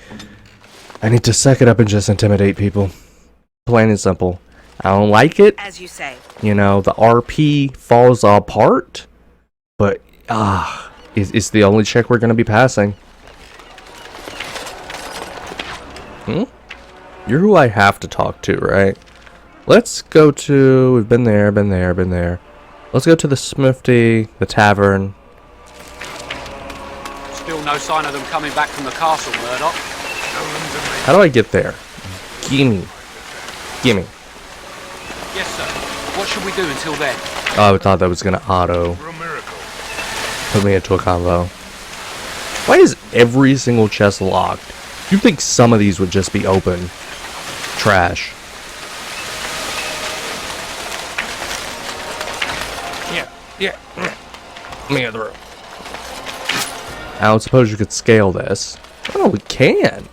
I need to suck it up and just intimidate people. Plain and simple. I don't like it. As you say. You know, the RP falls apart. But, it's the only check we're going to be passing. You're who I have to talk to, right? Let's go to... We've been there. Let's go to the Smithy, the tavern. Still no sign of them coming back from the castle, Murdoch. How do I get there? Gimme. Yes, sir. What should we do until then? Oh, I thought that was gonna auto put me into a combo. Why is every single chest locked? You'd think some of these would just be open. Trash. Yeah. Let me get the room. I don't suppose you could scale this. Oh, we can.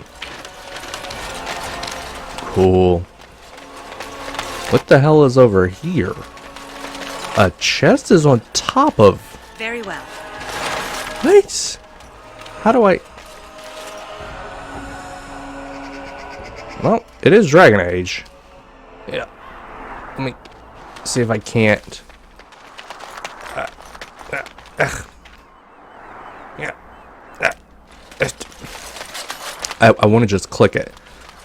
Cool. What the hell is over here? A chest is on top of... Very well. Nice. How do I... Well, it is Dragon Age. Yeah. Let me see if I can't... I want to just click it.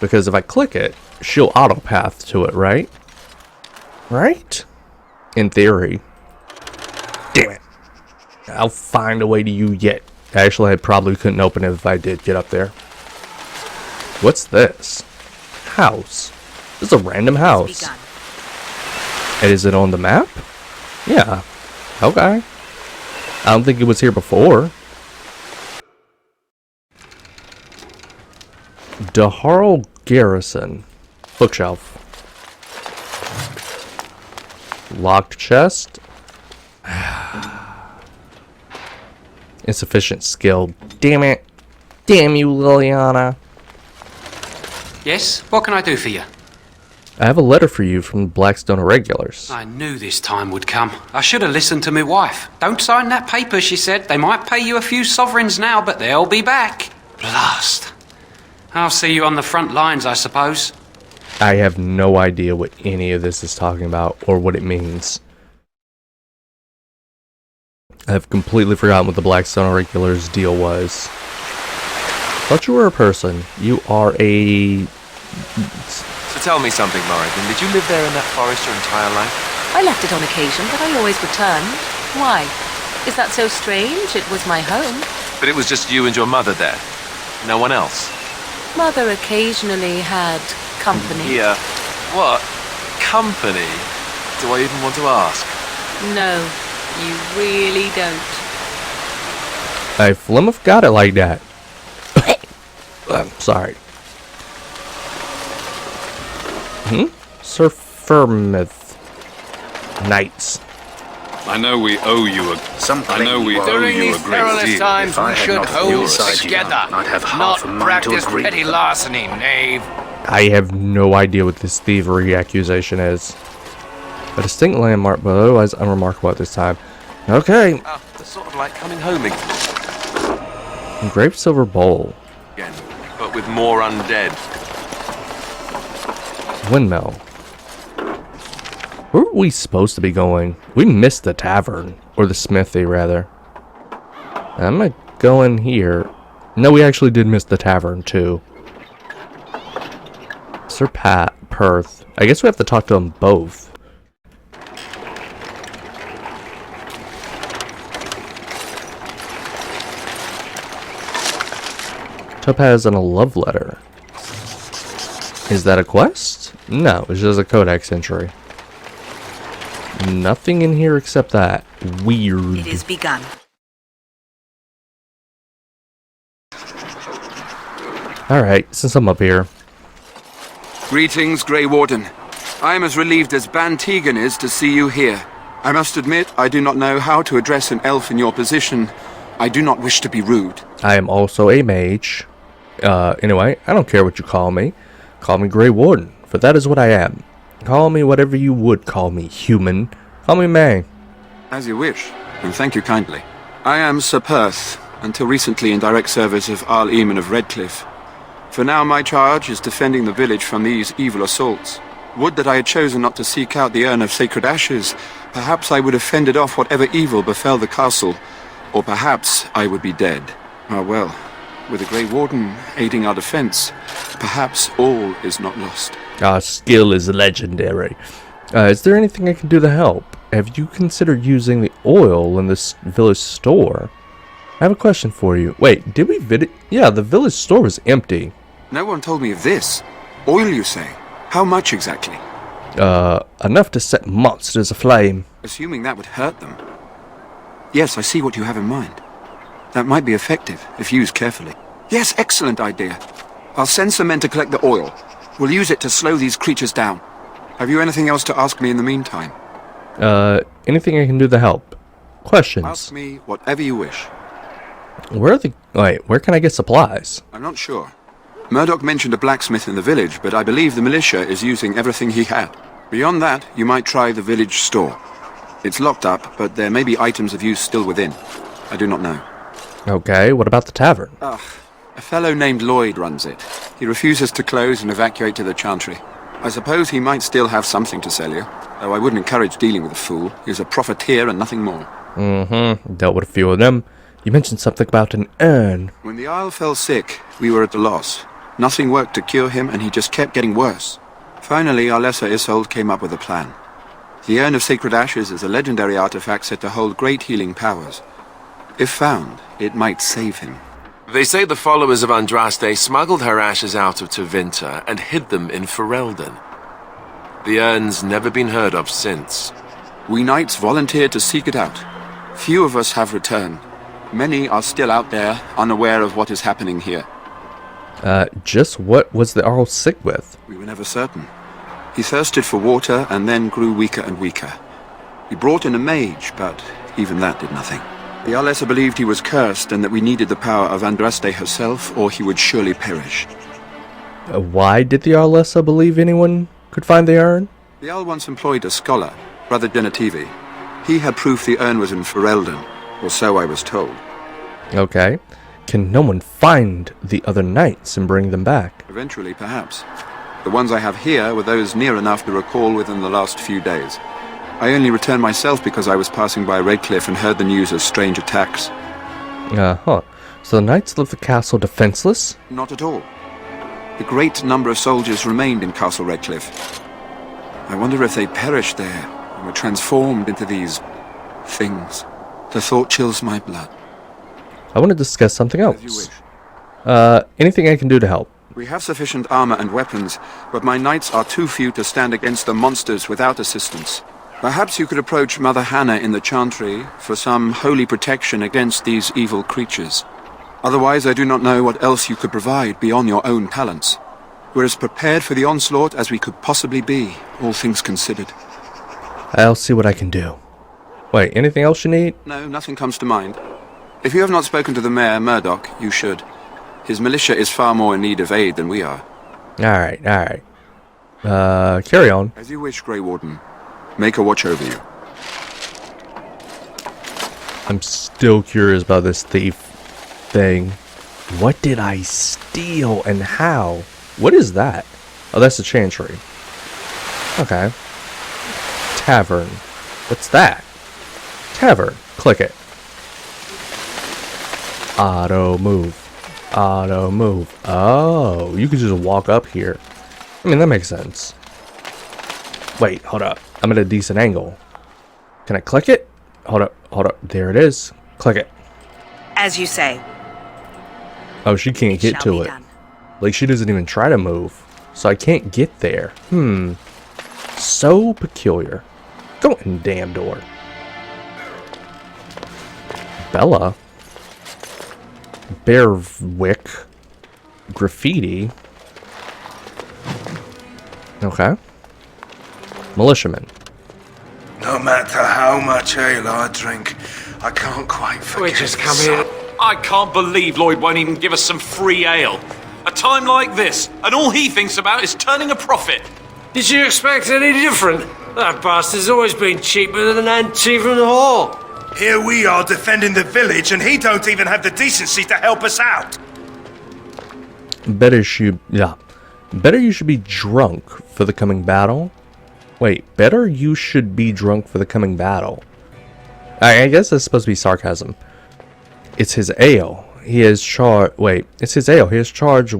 Because if I click it, she'll auto-path to it, right? Right? In theory. Damn it. I'll find a way to you yet. Actually, I probably couldn't open it if I did get up there. What's this? House. This is a random house. And is it on the map? Yeah. Okay. I don't think it was here before. Daharl Garrison. Bookshelf. Locked chest. Insufficient skill. Damn it. Damn you, Liliana. Yes? What can I do for you? I have a letter for you from the Blackstone Irregulars. I knew this time would come. I should have listened to my wife. Don't sign that paper, she said. They might pay you a few sovereigns now, but they'll be back. Blast. I'll see you on the front lines, I suppose. I have no idea what any of this is talking about or what it means. I've completely forgotten what the Blackstone Irregulars deal was. Thought you were a person. You are a... So tell me something, Morrigan. Did you live there in that forest your entire life? I left it on occasion, but I always returned. Why? Is that so strange? It was my home. But it was just you and your mother there. No one else. Mother occasionally had company. Yeah. What? Company? Do I even want to ask? No, you really don't. I Flemeth got it like that. I'm sorry. Sir Firmith. Knights. I know we owe you a... During these perilous times, we should hold together, not practice petty larceny, knave. I have no idea what this thievery accusation is. A distinct landmark, but otherwise unremarkable at this time. Okay. It's sort of like coming home Engraved silver bowl. again, but with more undead. Windmill. Where were we supposed to be going? We missed the tavern. Or the smithy, rather. I'm gonna go in here. No, we actually did miss the tavern, too. Sir Perth. I guess we have to talk to them both. Topaz and a love letter. Is that a quest? No, it's just a codex entry. Nothing in here except that. Weird. It is begun. Alright, since I'm up here. Greetings, Grey Warden. I am as relieved as Ban Tegan is to see you here. I must admit, I do not know how to address an elf in your position. I do not wish to be rude. I am also a mage. Anyway, I don't care what you call me. Call me Grey Warden, for that is what I am. Call me whatever you would call me, human. Call me May. As you wish, and thank you kindly. I am Sir Perth, until recently in direct service of Arl Eamon of Redcliffe. For now my charge is defending the village from these evil assaults. Would that I had chosen not to seek out the urn of sacred ashes. Perhaps I would have fended off whatever evil befell the castle, or perhaps I would be dead. Ah well, with the Grey Warden aiding our defense, perhaps all is not lost. Our skill is legendary. Is there anything I can do to help? Have you considered using the oil in this village store? I have a question for you. Wait, did we yeah, the village store was empty. No one told me of this. Oil, you say? How much exactly? Enough to set monsters aflame. Assuming that would hurt them. Yes, I see what you have in mind. That might be effective, if used carefully. Yes, excellent idea. I'll send some men to collect the oil. We'll use it to slow these creatures down. Have you anything else to ask me in the meantime? Anything I can do to help? Questions? Ask me whatever you wish. Where can I get supplies? I'm not sure. Murdoch mentioned a blacksmith in the village, but I believe the militia is using everything he had. Beyond that, you might try the village store. It's locked up, but there may be items of use still within. I do not know. Okay, what about the tavern? A fellow named Lloyd runs it. He refuses to close and evacuate to the Chantry. I suppose he might still have something to sell you, though I wouldn't encourage dealing with a fool. He's a profiteer and nothing more. Dealt with a few of them. You mentioned something about an urn. When the Isle fell sick, we were at a loss. Nothing worked to cure him, and he just kept getting worse. Finally, our lesser Isolde came up with a plan. The Urn of Sacred Ashes is a legendary artifact said to hold great healing powers. If found, it might save him. They say the followers of Andraste smuggled her ashes out of Tevinter and hid them in Ferelden. The urn's never been heard of since. We knights volunteered to seek it out. Few of us have returned. Many are still out there, unaware of what is happening here. Just what was the Jarl sick with? We were never certain. He thirsted for water and then grew weaker and weaker. We brought in a mage, but even that did nothing. The Arlessa believed he was cursed and that we needed the power of Andraste herself, or he would surely perish. Why did the Arlessa believe anyone could find the urn? The Jarl once employed a scholar, Brother Genetivi. He had proof the urn was in Ferelden, or so I was told. Okay. Can no one find the other knights and bring them back? Eventually, perhaps. The ones I have here were those near enough to recall within the last few days. I only returned myself because I was passing by Redcliffe and heard the news of strange attacks. So the knights left the castle defenseless? Not at all. A great number of soldiers remained in Castle Redcliffe. I wonder if they perished there and were transformed into these things. The thought chills my blood. I want to discuss something else. As you wish. Anything I can do to help? We have sufficient armor and weapons, but my knights are too few to stand against the monsters without assistance. Perhaps you could approach Mother Hannah in the Chantry for some holy protection against these evil creatures. Otherwise, I do not know what else you could provide beyond your own talents. We're as prepared for the onslaught as we could possibly be, all things considered. I'll see what I can do. Wait, anything else you need? No, nothing comes to mind. If you have not spoken to the mayor, Murdoch, you should. His militia is far more in need of aid than we are. Alright. Carry on. As you wish, Grey Warden. Make a watch over you. I'm still curious about this thief thing. What did I steal and how? What is that? Oh, that's the Chantry. Okay. Tavern. What's that? Tavern. Click it. Auto move. Oh, you can just walk up here. I mean, that makes sense. Wait, hold up. I'm at a decent angle. Can I click it? Hold up. There it is. Click it. As you say. Oh, she can't get to it. Like, she doesn't even try to move. So I can't get there. So peculiar. Go in the damn door. Bella? Bearwick. Graffiti. Okay. Militiaman. No matter how much ale I drink, I can't quite forget. We just come here. I can't believe Lloyd won't even give us some free ale. A time like this, and all he thinks about is turning a profit. Did you expect any different? That bastard's always been cheaper than an Auntie from the hall. Here we are defending the village, and he don't even have the decency to help us out. Better you should be drunk for the coming battle. Wait, better you should be drunk for the coming battle. I guess that's supposed to be sarcasm. It's his ale. He is it's his ale. He has charge.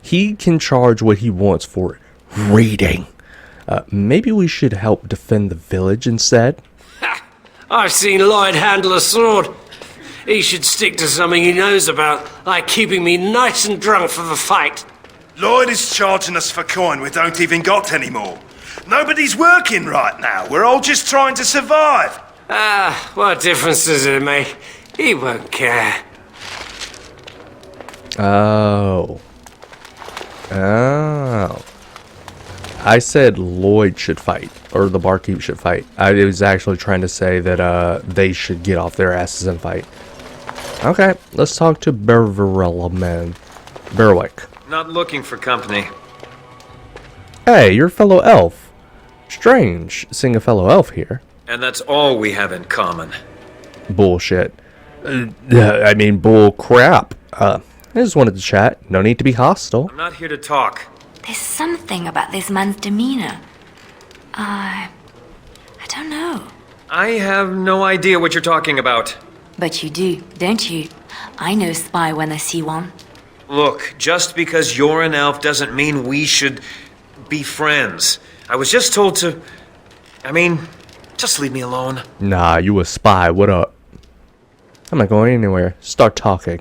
He can charge what he wants for reading. Maybe we should help defend the village instead. I've seen Lloyd handle a sword. He should stick to something he knows about, like keeping me nice and drunk for the fight. Lloyd is charging us for coin we don't even got anymore. Nobody's working right now. We're all just trying to survive. What difference does it make? He won't care. Oh. I said Lloyd should fight, or the barkeep should fight. I was actually trying to say that they should get off their asses and fight. Okay, let's talk to Berwick. Not looking for company. Hey, you're a fellow elf. Strange, seeing a fellow elf here. And that's all we have in common. Bullshit. I mean, bull crap. I just wanted to chat. No need to be hostile. I'm not here to talk. There's something about this man's demeanor. I don't know. I have no idea what you're talking about. But you do, don't you? I know a spy when I see one. Look, just because you're an elf doesn't mean we should be friends. I was just told to... just leave me alone. Nah, you a spy. What up? I'm not going anywhere. Start talking.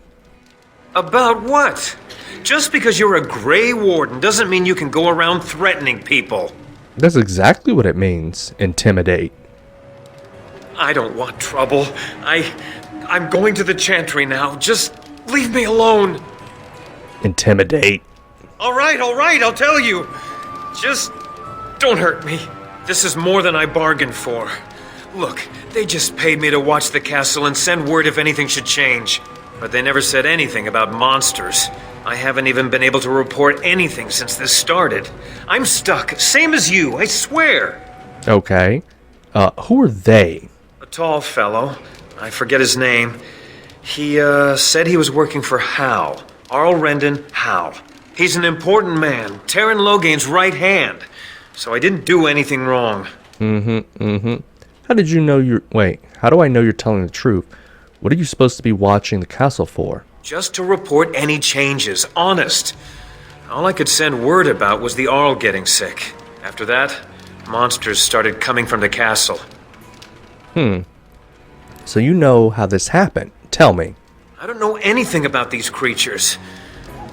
About what? Just because you're a Grey Warden doesn't mean you can go around threatening people. That's exactly what it means. Intimidate. I don't want trouble. I'm going to the Chantry now. Just leave me alone. Intimidate. All right, I'll tell you. Just don't hurt me. This is more than I bargained for. Look, they just paid me to watch the castle and send word if anything should change. But they never said anything about monsters. I haven't even been able to report anything since this started. I'm stuck, same as you, I swear. Okay. Who are they? A tall fellow. I forget his name. He, said he was working for Hal. Arl Rendon Hal. He's an important man, Terran Logain's right hand. So I didn't do anything wrong. How did you know how do I know you're telling the truth? What are you supposed to be watching the castle for? Just to report any changes, honest. All I could send word about was the Arl getting sick. After that, monsters started coming from the castle. So you know how this happened. Tell me. I don't know anything about these creatures.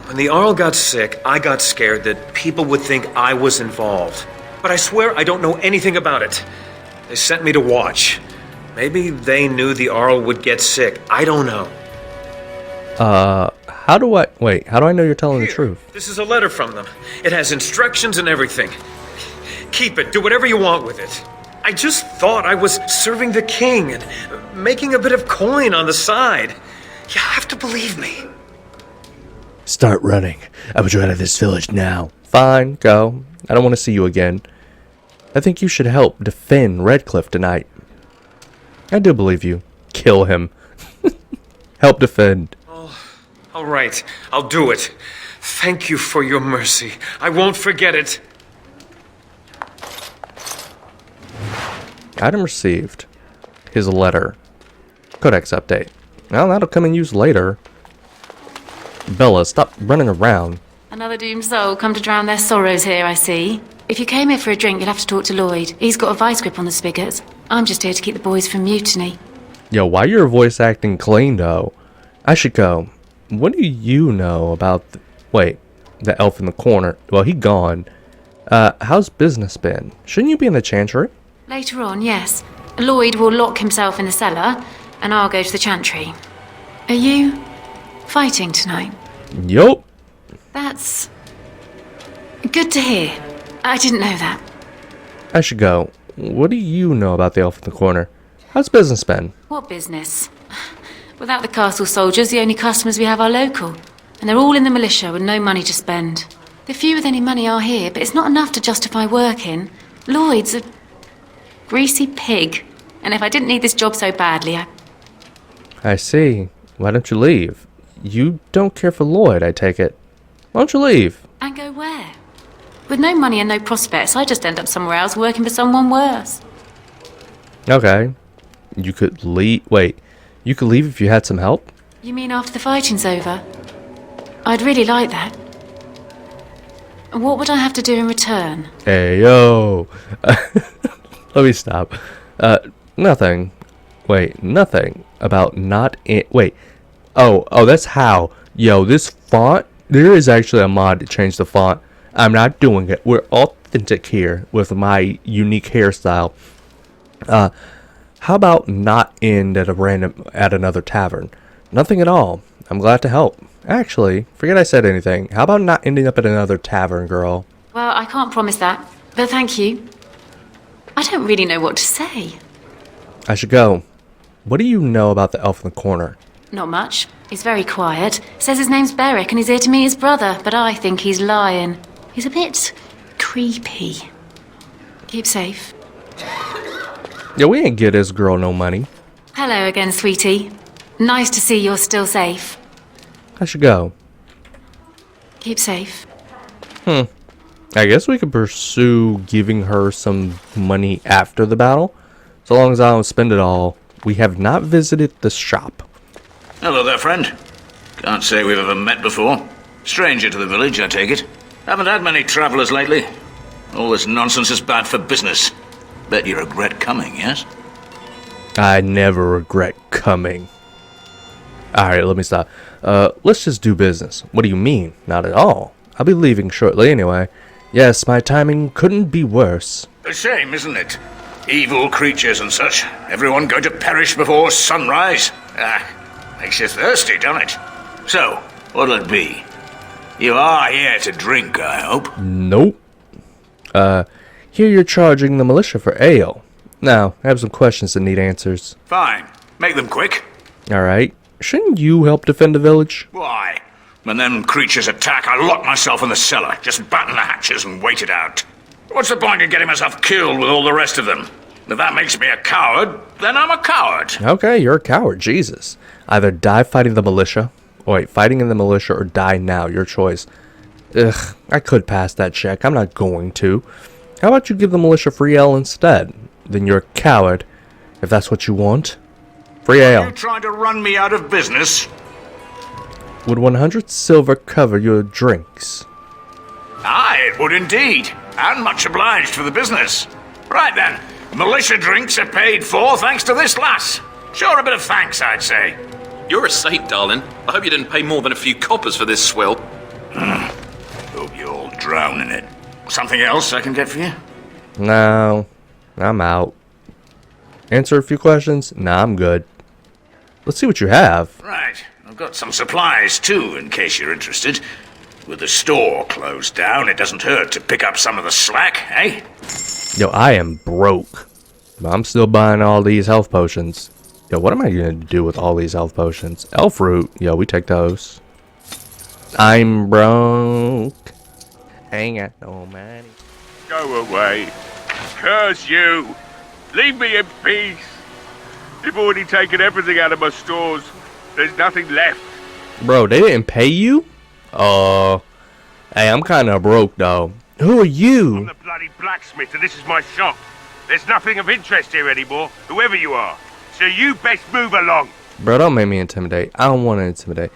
When the Arl got sick, I got scared that people would think I was involved. But I swear I don't know anything about it. They sent me to watch. Maybe they knew the Arl would get sick. I don't know. How do I know you're telling the truth? This is a letter from them. It has instructions and everything. Keep it. Do whatever you want with it. I just thought I was serving the king and making a bit of coin on the side. You have to believe me. Start running. I would you out of this village now. Fine, go. I don't want to see you again. I think you should help defend Redcliffe tonight. I do believe you. Kill him. Help defend. All right, I'll do it. Thank you for your mercy. I won't forget it. Item received. His letter. Codex update. Well, that'll come in use later. Bella, stop running around. Another doomed soul come to drown their sorrows here, I see. If you came here for a drink, you'll have to talk to Lloyd. He's got a vice grip on the spigots. I'm just here to keep the boys from mutiny. Yo, why your voice acting clean, though? I should go. What do you know about the elf in the corner? Well, he gone. How's business been? Shouldn't you be in the Chantry? Later on, yes. Lloyd will lock himself in the cellar, and I'll go to the Chantry. Are you fighting tonight? Yup. That's good to hear. I didn't know that. I should go. What do you know about the elf in the corner? How's business been? What business? Without the castle soldiers, the only customers we have are local. And they're all in the militia with no money to spend. The few with any money are here, but it's not enough to justify working. Lloyd's a greasy pig. And if I didn't need this job so badly, I see. Why don't you leave? You don't care for Lloyd, I take it. Why don't you leave? And go where? With no money and no prospects, I just end up somewhere else working for someone worse. Okay. You could leave. You could leave if you had some help? You mean after the fighting's over? I'd really like that. What would I have to do in return? Hey, yo. Let me stop. Nothing. Nothing about not in. Oh, that's how. Yo, this font. There is actually a mod to change the font. I'm not doing it. We're authentic here with my unique hairstyle. How about not end at another tavern? Nothing at all. I'm glad to help. Actually, forget I said anything. How about not ending up at another tavern, girl? Well, I can't promise that, but thank you. I don't really know what to say. I should go. What do you know about the elf in the corner? Not much. He's very quiet. Says his name's Beric and he's here to meet his brother, but I think he's lying. He's a bit creepy. Keep safe. Yeah, we ain't get this girl no money. Hello again, sweetie. Nice to see you're still safe. I should go. Keep safe. I guess we could pursue giving her some money after the battle. So long as I don't spend it all. We have not visited the shop. Hello there, friend. Can't say we've ever met before. Stranger to the village, I take it. Haven't had many travellers lately. All this nonsense is bad for business. Bet you regret coming, yes? I never regret coming. Alright, let me stop. Let's just do business. What do you mean? Not at all. I'll be leaving shortly anyway. Yes, my timing couldn't be worse. A shame, isn't it? Evil creatures and such. Everyone going to perish before sunrise. Makes you thirsty, don't it? So, what'll it be? You are here to drink, I hope? Nope. Here you're charging the militia for ale. Now, I have some questions that need answers. Fine. Make them quick. Alright. Shouldn't you help defend the village? Why? When them creatures attack, I lock myself in the cellar. Just batten the hatches and wait it out. What's the point in getting myself killed with all the rest of them? If that makes me a coward, then I'm a coward. Okay, you're a coward, Jesus. Either die fighting the militia, fighting in the militia, or die now, your choice. Ugh, I could pass that check, I'm not going to. How about you give the militia free ale instead? Then you're a coward, if that's what you want. Free ale. Are you trying to run me out of business? Would 100 silver cover your drinks? Aye, it would indeed. And much obliged for the business. Right then. Militia drinks are paid for thanks to this lass. Sure, a bit of thanks, I'd say. You're a saint, darling. I hope you didn't pay more than a few coppers for this swill. Hope you all drown in it. Something else I can get for you? No, I'm out. Answer a few questions? Nah, I'm good. Let's see what you have. Right. I've got some supplies, too, in case you're interested. With the store closed down, it doesn't hurt to pick up some of the slack, eh? Yo, I am broke. But I'm still buying all these health potions. Yo, what am I gonna do with all these health potions? Elf root. Yo, we take those. I'm broke. Ain't got no money. Go away. Curse you. Leave me in peace. They've already taken everything out of my stores. There's nothing left. Bro, they didn't pay you? Hey, I'm kinda broke though. Who are you? I'm the bloody blacksmith and this is my shop. There's nothing of interest here anymore, whoever you are. So you best move along. Bro, don't make me intimidate. I don't want to intimidate.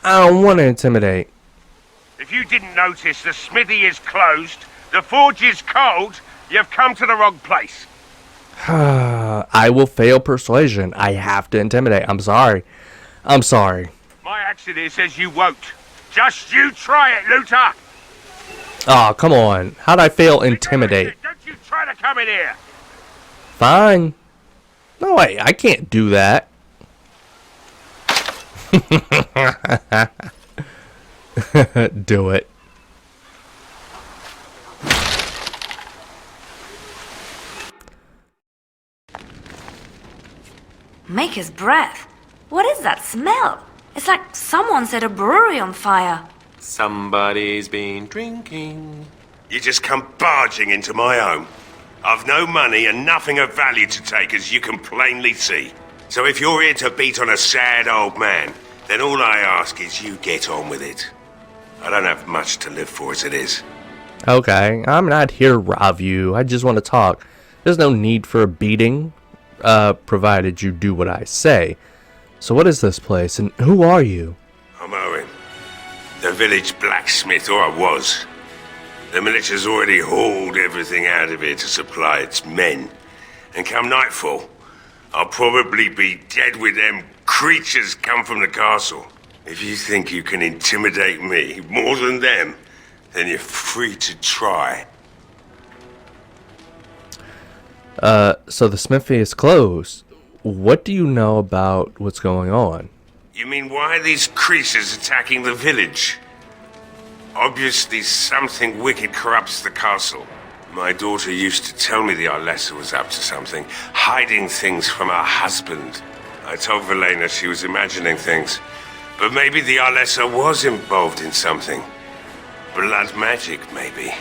I don't want to intimidate. If you didn't notice, the smithy is closed, the forge is cold, you've come to the wrong place. I will fail persuasion. I have to intimidate. I'm sorry. I'm sorry. My accent here says you won't. Just you try it, Luther. Oh, come on. How'd I fail intimidate? Don't you try to come in here. Fine. No, wait. I can't do that. Do it. Maker's breath. What is that smell? It's like someone set a brewery on fire. Somebody's been drinking. You just come barging into my home. I've no money and nothing of value to take, as you can plainly see. So if you're here to beat on a sad old man, then all I ask is you get on with it. I don't have much to live for as it is. Okay, I'm not here to rob you. I just want to talk. There's no need for a beating, provided you do what I say. So what is this place, and who are you? I'm Owen, the village blacksmith, or I was. The militia's already hauled everything out of here to supply its men. And come nightfall, I'll probably be dead with them creatures come from the castle. If you think you can intimidate me more than them, then you're free to try. So the smithy is closed. What do you know about what's going on? You mean why are these creatures attacking the village? Obviously something wicked corrupts the castle. My daughter used to tell me the Arlessa was up to something, hiding things from her husband. I told Velena she was imagining things, but maybe the Arlessa was involved in something. Blood magic, maybe.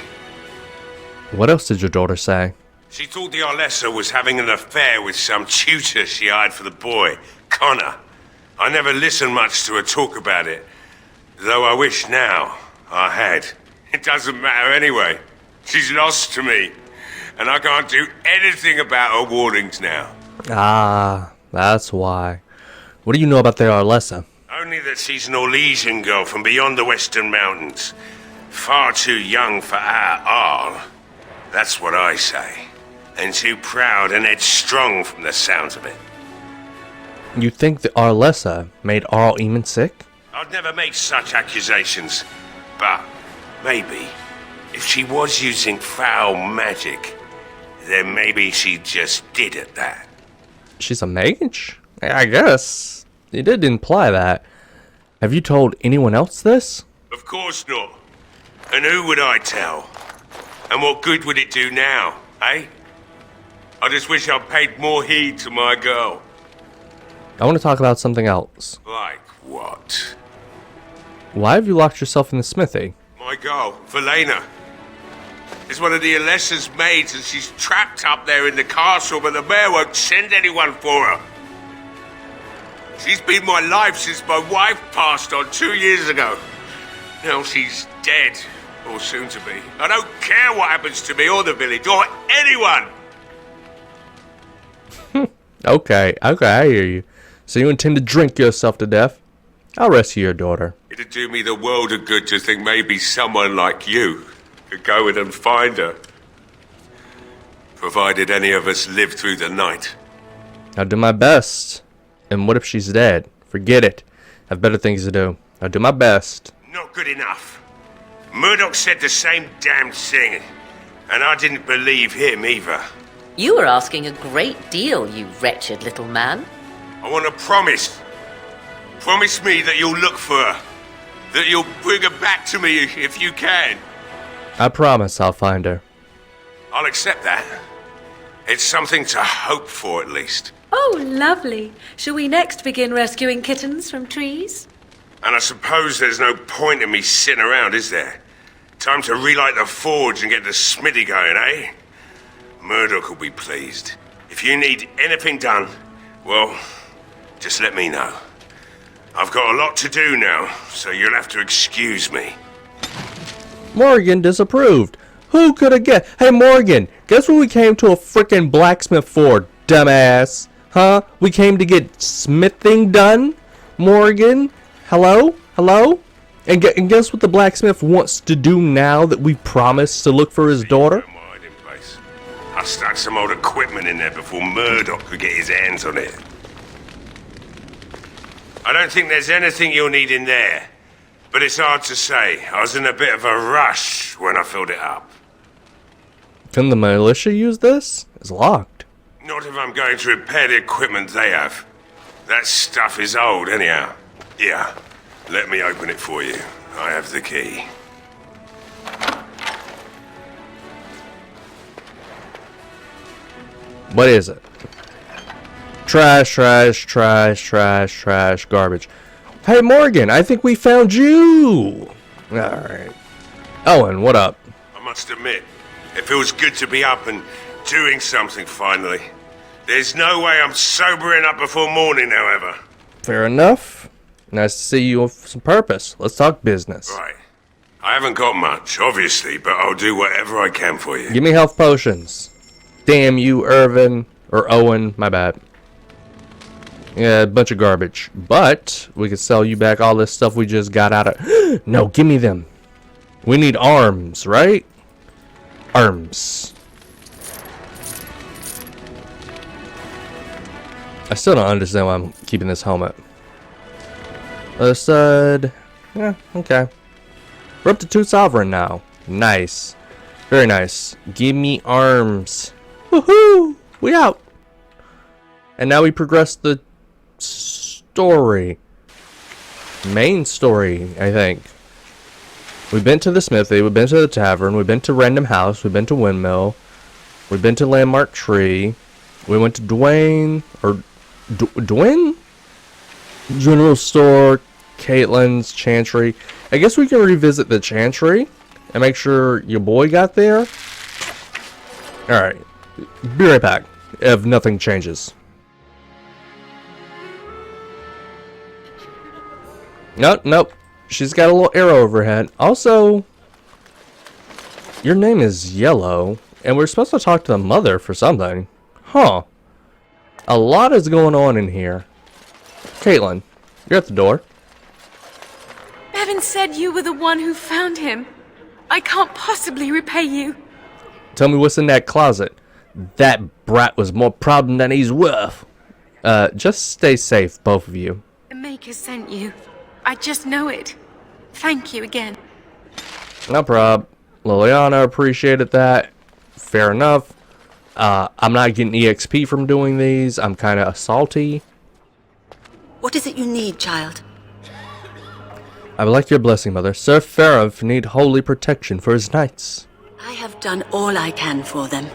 What else did your daughter say? She thought the Arlessa was having an affair with some tutor she hired for the boy, Connor. I never listened much to her talk about it, though I wish now I had. It doesn't matter anyway. She's lost to me, and I can't do anything about her warnings now. Ah, that's why. What do you know about the Arlessa? Only that she's an Orlesian girl from beyond the Western Mountains. Far too young for our Arl. That's what I say. And too proud and headstrong from the sounds of it. You think the Arlessa made Arl Eamon sick? I'd never make such accusations, but maybe if she was using foul magic, then maybe she just did at that. She's a mage? I guess. You did imply that. Have you told anyone else this? Of course not. And who would I tell? And what good would it do now, eh? I just wish I'd paid more heed to my girl. I want to talk about something else. Like what? Why have you locked yourself in the smithy? My girl, Velena. Is one of the Alessa's maids and she's trapped up there in the castle, but the mayor won't send anyone for her. She's been my life since my wife passed on 2 years ago. Now she's dead, or soon to be. I don't care what happens to me or the village, or anyone! Okay, I hear you. So you intend to drink yourself to death? I'll rescue your daughter. It'd do me the world of good to think maybe someone like you could go in and find her. Provided any of us live through the night. I'll do my best. And what if she's dead? Forget it. I have better things to do. I'll do my best. Not good enough. Murdoch said the same damn thing, and I didn't believe him either. You were asking a great deal, you wretched little man. I want a promise. Promise me that you'll look for her. That you'll bring her back to me if you can. I promise I'll find her. I'll accept that. It's something to hope for, at least. Oh, lovely. Shall we next begin rescuing kittens from trees? And I suppose there's no point in me sitting around, is there? Time to relight the forge and get the smithy going, eh? Murdoch will be pleased. If you need anything done, well, just let me know. I've got a lot to do now, so you'll have to excuse me. Morgan disapproved. Who could have guessed? Hey, Morgan, guess what we came to a frickin' blacksmith for, dumbass? Huh? We came to get smithing done? Morgan? Hello? Hello? And guess what the blacksmith wants to do now that we promised to look for his daughter? I stuck some old equipment in there before Murdoch could get his hands on it. I don't think there's anything you'll need in there, but it's hard to say. I was in a bit of a rush when I filled it up. Can the militia use this? It's locked. Not if I'm going to repair the equipment they have. That stuff is old anyhow. Yeah, let me open it for you. I have the key. What is it? Trash, trash, trash, trash, trash, garbage. Hey, Morgan, I think we found you! Alright. Owen, what up? I must admit, it feels good to be up and doing something finally. There's no way I'm sobering up before morning, however. Fair enough. Nice to see you with some purpose. Let's talk business. Right. I haven't got much, obviously, but I'll do whatever I can for you. Give me health potions. Damn you, Irvin. Or Owen, my bad. Yeah, a bunch of garbage. But we could sell you back all this stuff we just got out of... No, give me them. We need arms, right? Arms. I still don't understand why I'm keeping this helmet. Other side. Yeah, okay. We're up to 2 sovereign now. Nice. Very nice. Give me arms. Woohoo! We out. And now we progress the story. Main story, I think. We've been to the smithy, we've been to the tavern, we've been to Random House, we've been to Windmill, we've been to Landmark Tree, we went to Dwayne, or Dwayne? General Store, Caitlin's, Chantry. I guess we can revisit the Chantry and make sure your boy got there. Alright. Be right back if nothing changes. Nope. She's got a little arrow over her head. Also, your name is Yellow, and we're supposed to talk to the mother for something. Huh. A lot is going on in here. Caitlin, you're at the door. Bevan said you were the one who found him. I can't possibly repay you. Tell me what's in that closet. That brat was more problem than he's worth. Just stay safe, both of you. The Maker sent you. I just know it. Thank you again. No prob. Liliana appreciated that. Fair enough. I'm not getting EXP from doing these. I'm kind of salty. What is it you need, child? I would like your blessing, Mother. Sir Ferov need holy protection for his knights. I have done all I can for them.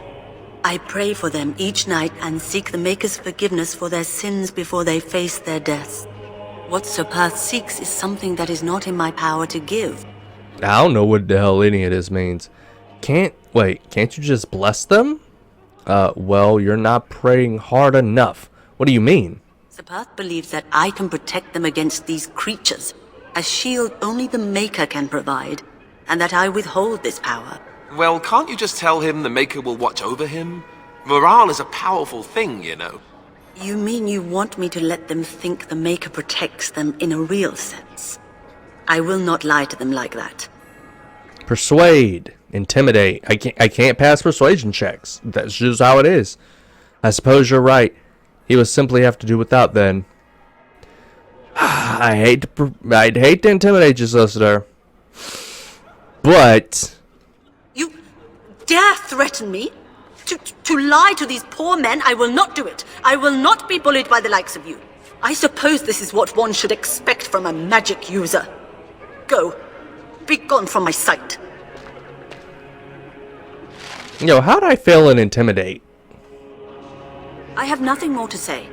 I pray for them each night and seek the Maker's forgiveness for their sins before they face their deaths. What Sir Perth seeks is something that is not in my power to give. I don't know what the hell any of this means. Can't you just bless them? Well, you're not praying hard enough. What do you mean? Sir Perth believes that I can protect them against these creatures, a shield only the Maker can provide, and that I withhold this power. Well, can't you just tell him the Maker will watch over him? Morale is a powerful thing, you know. You mean you want me to let them think the Maker protects them in a real sense? I will not lie to them like that. Persuade, intimidate. I can't pass persuasion checks. That's just how it is. I suppose you're right. He would simply have to do without then. I'd hate to intimidate you, sister. But You dare threaten me? To lie to these poor men? I will not do it. I will not be bullied by the likes of you. I suppose this is what one should expect from a magic user. Go. Be gone from my sight. Yo, how'd I fail in intimidate? I have nothing more to say.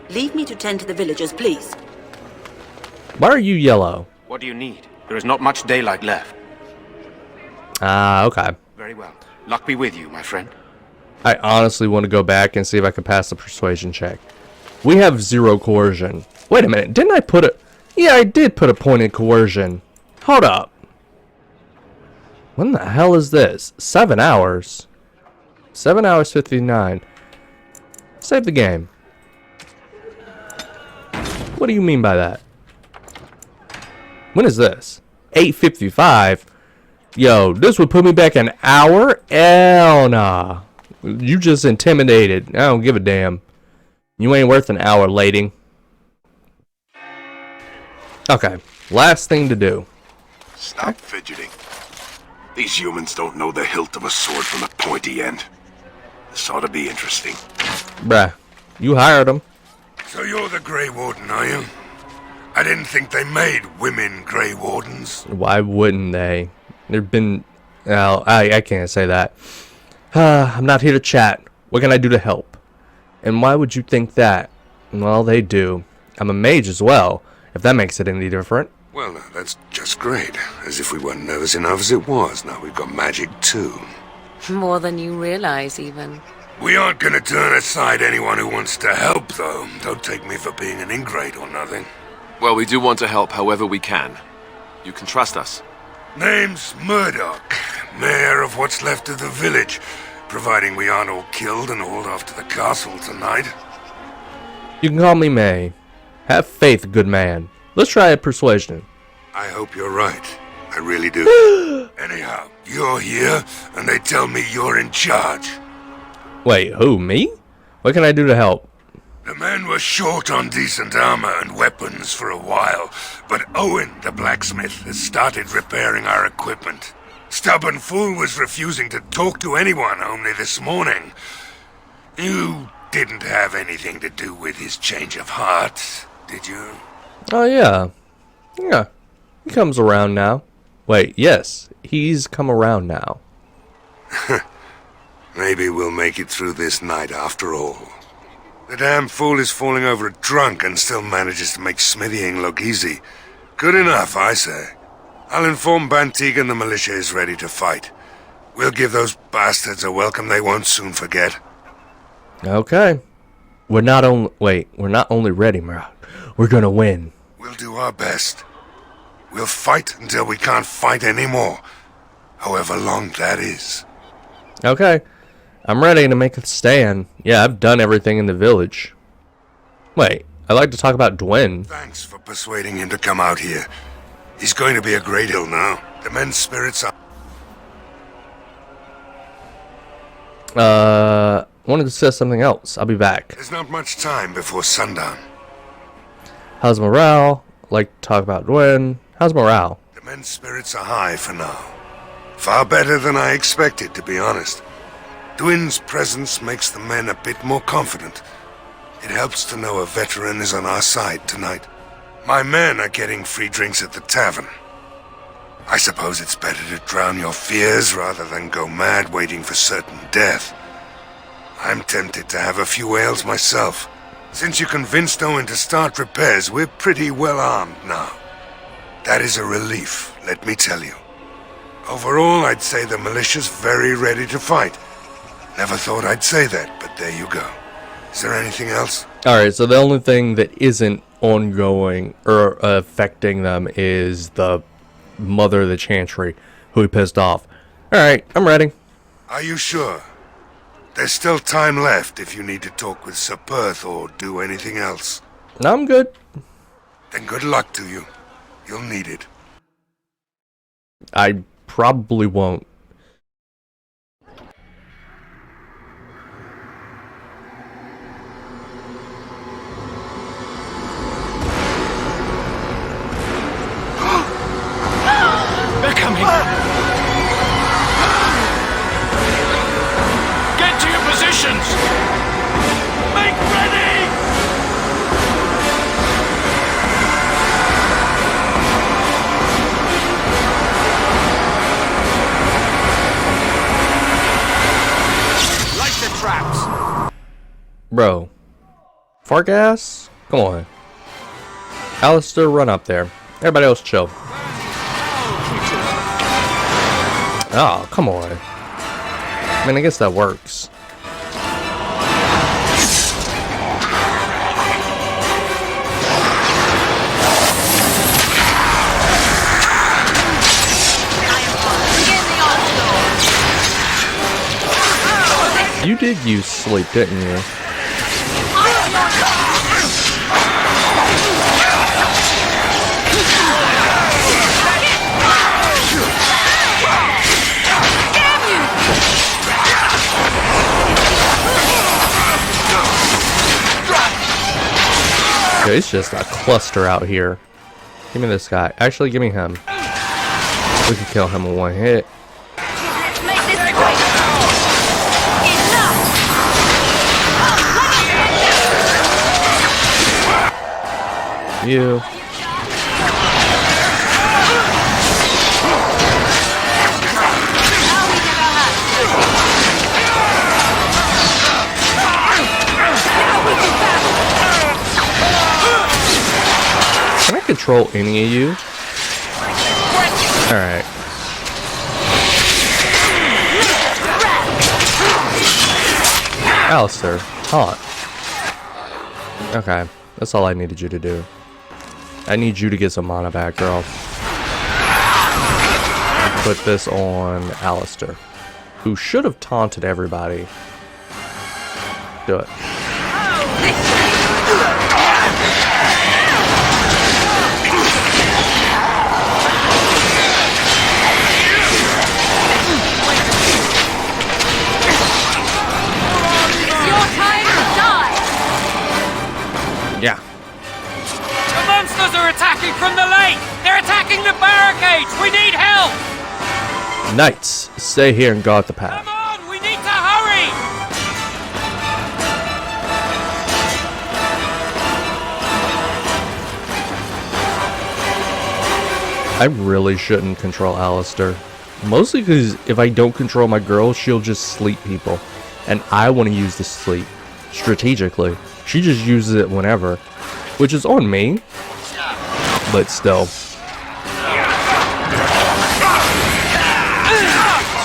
Leave me to tend to the villagers, please. Why are you yellow? What do you need? There is not much daylight left. Ah, okay. Very well. Luck be with you, my friend. I honestly want to go back and see if I can pass the persuasion check. We have 0 coercion. Wait a minute, didn't I put a... Yeah, I did put a point in coercion. Hold up. When the hell is this? 7 hours. 7 hours 59. Save the game. What do you mean by that? When is this? 8:55. Yo, this would put me back an hour? Hell nah. You just intimidated. I don't give a damn. You ain't worth an hour, lady. Okay, last thing to do. Stop fidgeting. These humans don't know the hilt of a sword from the pointy end. This ought to be interesting. Bruh, you hired them. So you're the Grey Warden, are you? I didn't think they made women Grey Wardens. Why wouldn't they? There've been... Oh, I can't say that. I'm not here to chat. What can I do to help? And why would you think that? Well, they do. I'm a mage as well, if that makes it any different. Well, now, that's just great. As if we weren't nervous enough as it was. Now we've got magic too. More than you realize, even. We aren't gonna turn aside anyone who wants to help, though. Don't take me for being an ingrate or nothing. Well, we do want to help however we can. You can trust us. Name's Murdoch, mayor of what's left of the village, providing we aren't all killed and hauled off to the castle tonight. You can call me May. Have faith, good man. Let's try a persuasion. I hope you're right. I really do. Anyhow, you're here, and they tell me you're in charge. Wait, who, me? What can I do to help? The men were short on decent armor and weapons for a while, but Owen, the blacksmith, has started repairing our equipment. Stubborn fool was refusing to talk to anyone only this morning. You didn't have anything to do with his change of heart, did you? Oh, yeah. Yeah. He comes around now. Wait, yes. He's come around now. Maybe we'll make it through this night after all. The damn fool is falling over drunk and still manages to make smithying look easy. Good enough, I say. I'll inform Bantig and the militia is ready to fight. We'll give those bastards a welcome they won't soon forget. Okay. We're not only ready, Murat. We're gonna win. We'll do our best. We'll fight until we can't fight anymore. However long that is. Okay. I'm ready to make a stand. Yeah, I've done everything in the village. Wait, I'd like to talk about Dwyn. Thanks for persuading him to come out here. He's going to be a great hill now. The men's spirits are... Wanted to say something else. I'll be back. There's not much time before sundown. How's morale? I'd like to talk about Dwyn. How's morale? The men's spirits are high for now. Far better than I expected, to be honest. Dwin's presence makes the men a bit more confident. It helps to know a veteran is on our side tonight. My men are getting free drinks at the tavern. I suppose it's better to drown your fears rather than go mad waiting for certain death. I'm tempted to have a few ales myself. Since you convinced Owen to start repairs, we're pretty well armed now. That is a relief, let me tell you. Overall, I'd say the militia's very ready to fight. Never thought I'd say that, but there you go. Is there anything else? Alright, so the only thing that isn't ongoing or affecting them is the mother of the Chantry, who he pissed off. Alright, I'm ready. Are you sure? There's still time left if you need to talk with Sir Perth or do anything else. I'm good. Then good luck to you. You'll need it. I probably won't. They're coming! Get to your positions! Make ready! Light the traps! Bro. Fargas? Come on. Alistair, run up there. Everybody else chill. Oh, come on. I mean, I guess that works. You did use sleep, didn't you? It's just a cluster out here. Give me this guy. Actually, give me him. We can kill him in one hit. You. Can I control any of you? Alright. Alistair, taunt. Okay, that's all I needed you to do. I need you to get some mana back, girl. Put this on Alistair, who should have taunted everybody. Do it. Yeah. The monsters are attacking from the lake! They're attacking the barricades! We need help! Knights, stay here and guard the path. Come on! We need to hurry! I really shouldn't control Alistair. Mostly because if I don't control my girl, she'll just sleep people. And I want to use the sleep strategically. She just uses it whenever, which is on me, but still.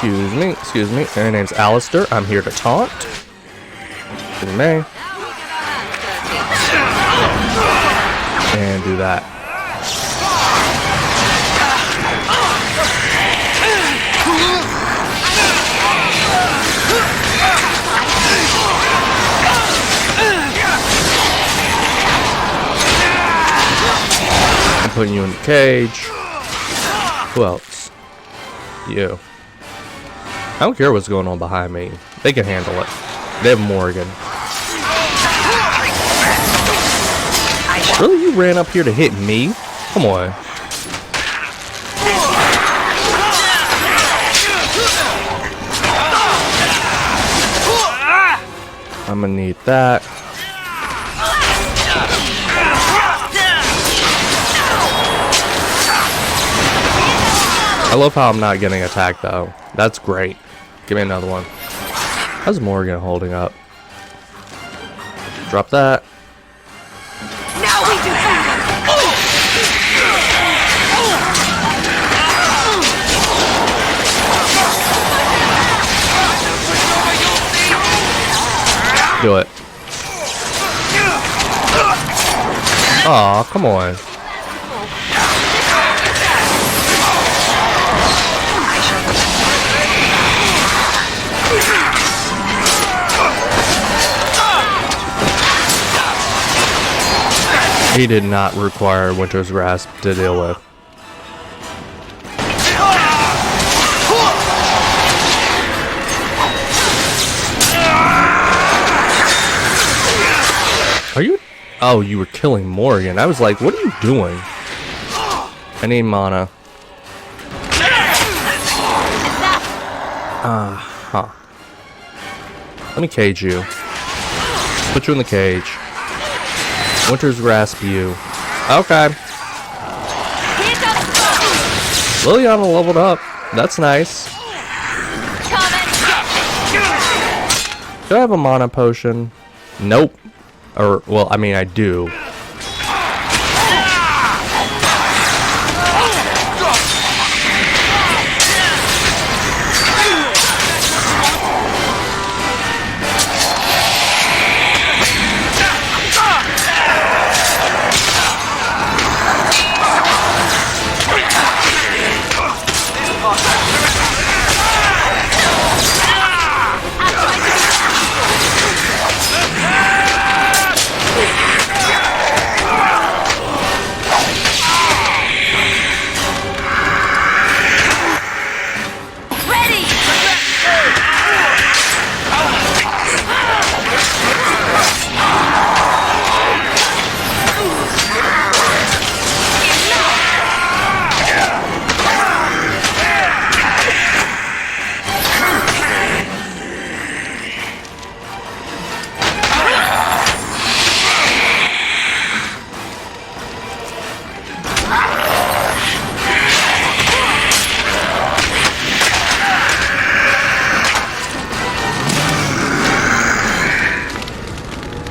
Excuse me. Her name's Alistair. I'm here to taunt. Excuse me. And do that. Putting you in the cage. Who else? You. I don't care what's going on behind me. They can handle it. They have Morgan. Really? You ran up here to hit me? Come on. I'm gonna need that. I love how I'm not getting attacked though. That's great. Give me another one. How's Morgan holding up? Drop that. Now we do Do it. Aw, come on. He did not require Winter's Grasp to deal with. Are you? Oh, you were killing Morgan. I was like, what are you doing? I need mana. Huh. Let me cage you. Put you in the cage. Winter's Grasp you. Okay. Liliana leveled up. That's nice. Do I have a mana potion? Nope. Or, well, I mean, I do.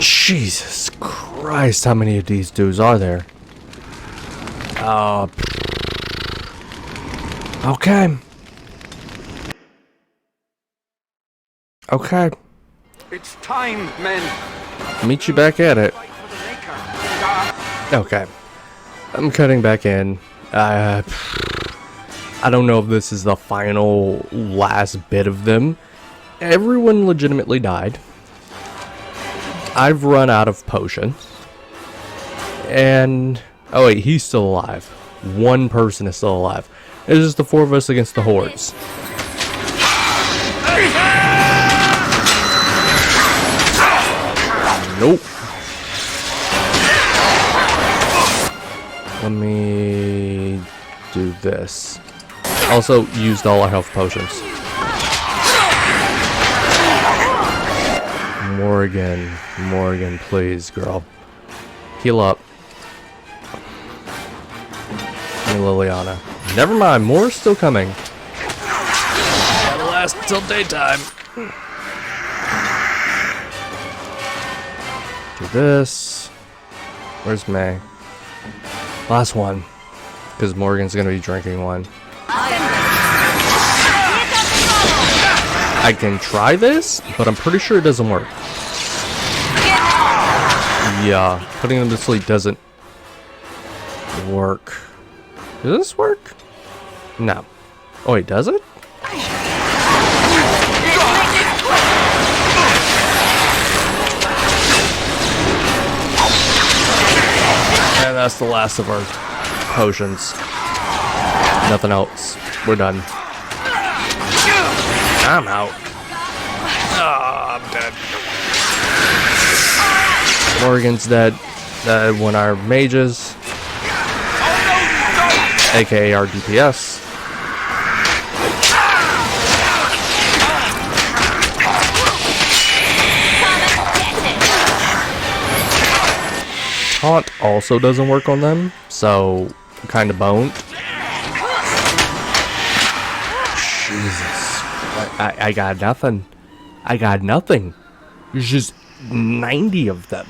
Jesus Christ, how many of these dudes are there? Okay. Okay. It's time, men. Meet you back at it. Okay. I'm cutting back in. I don't know if this is the final last bit of them. Everyone legitimately died. I've run out of potions. And oh wait, he's still alive. One person is still alive. It's just the four of us against the hordes. Nope. Let me do this. Also used all our health potions. Morgan, please, girl. Heal up. And Liliana. Never mind, more's still coming. Gotta last until daytime. Do this. Where's May? Last one. Because Morgan's gonna be drinking one. I can try this, but I'm pretty sure it doesn't work. Yeah, putting them to sleep doesn't work. Does this work? No. Oh wait, does it? And that's the last of our potions. Nothing else. We're done. I'm out. Oh, I'm dead. Morgan's dead. When our mages, aka our DPS, taunt also doesn't work on them, so kind of boned. Jesus. I got nothing. I got nothing. There's just 90 of them.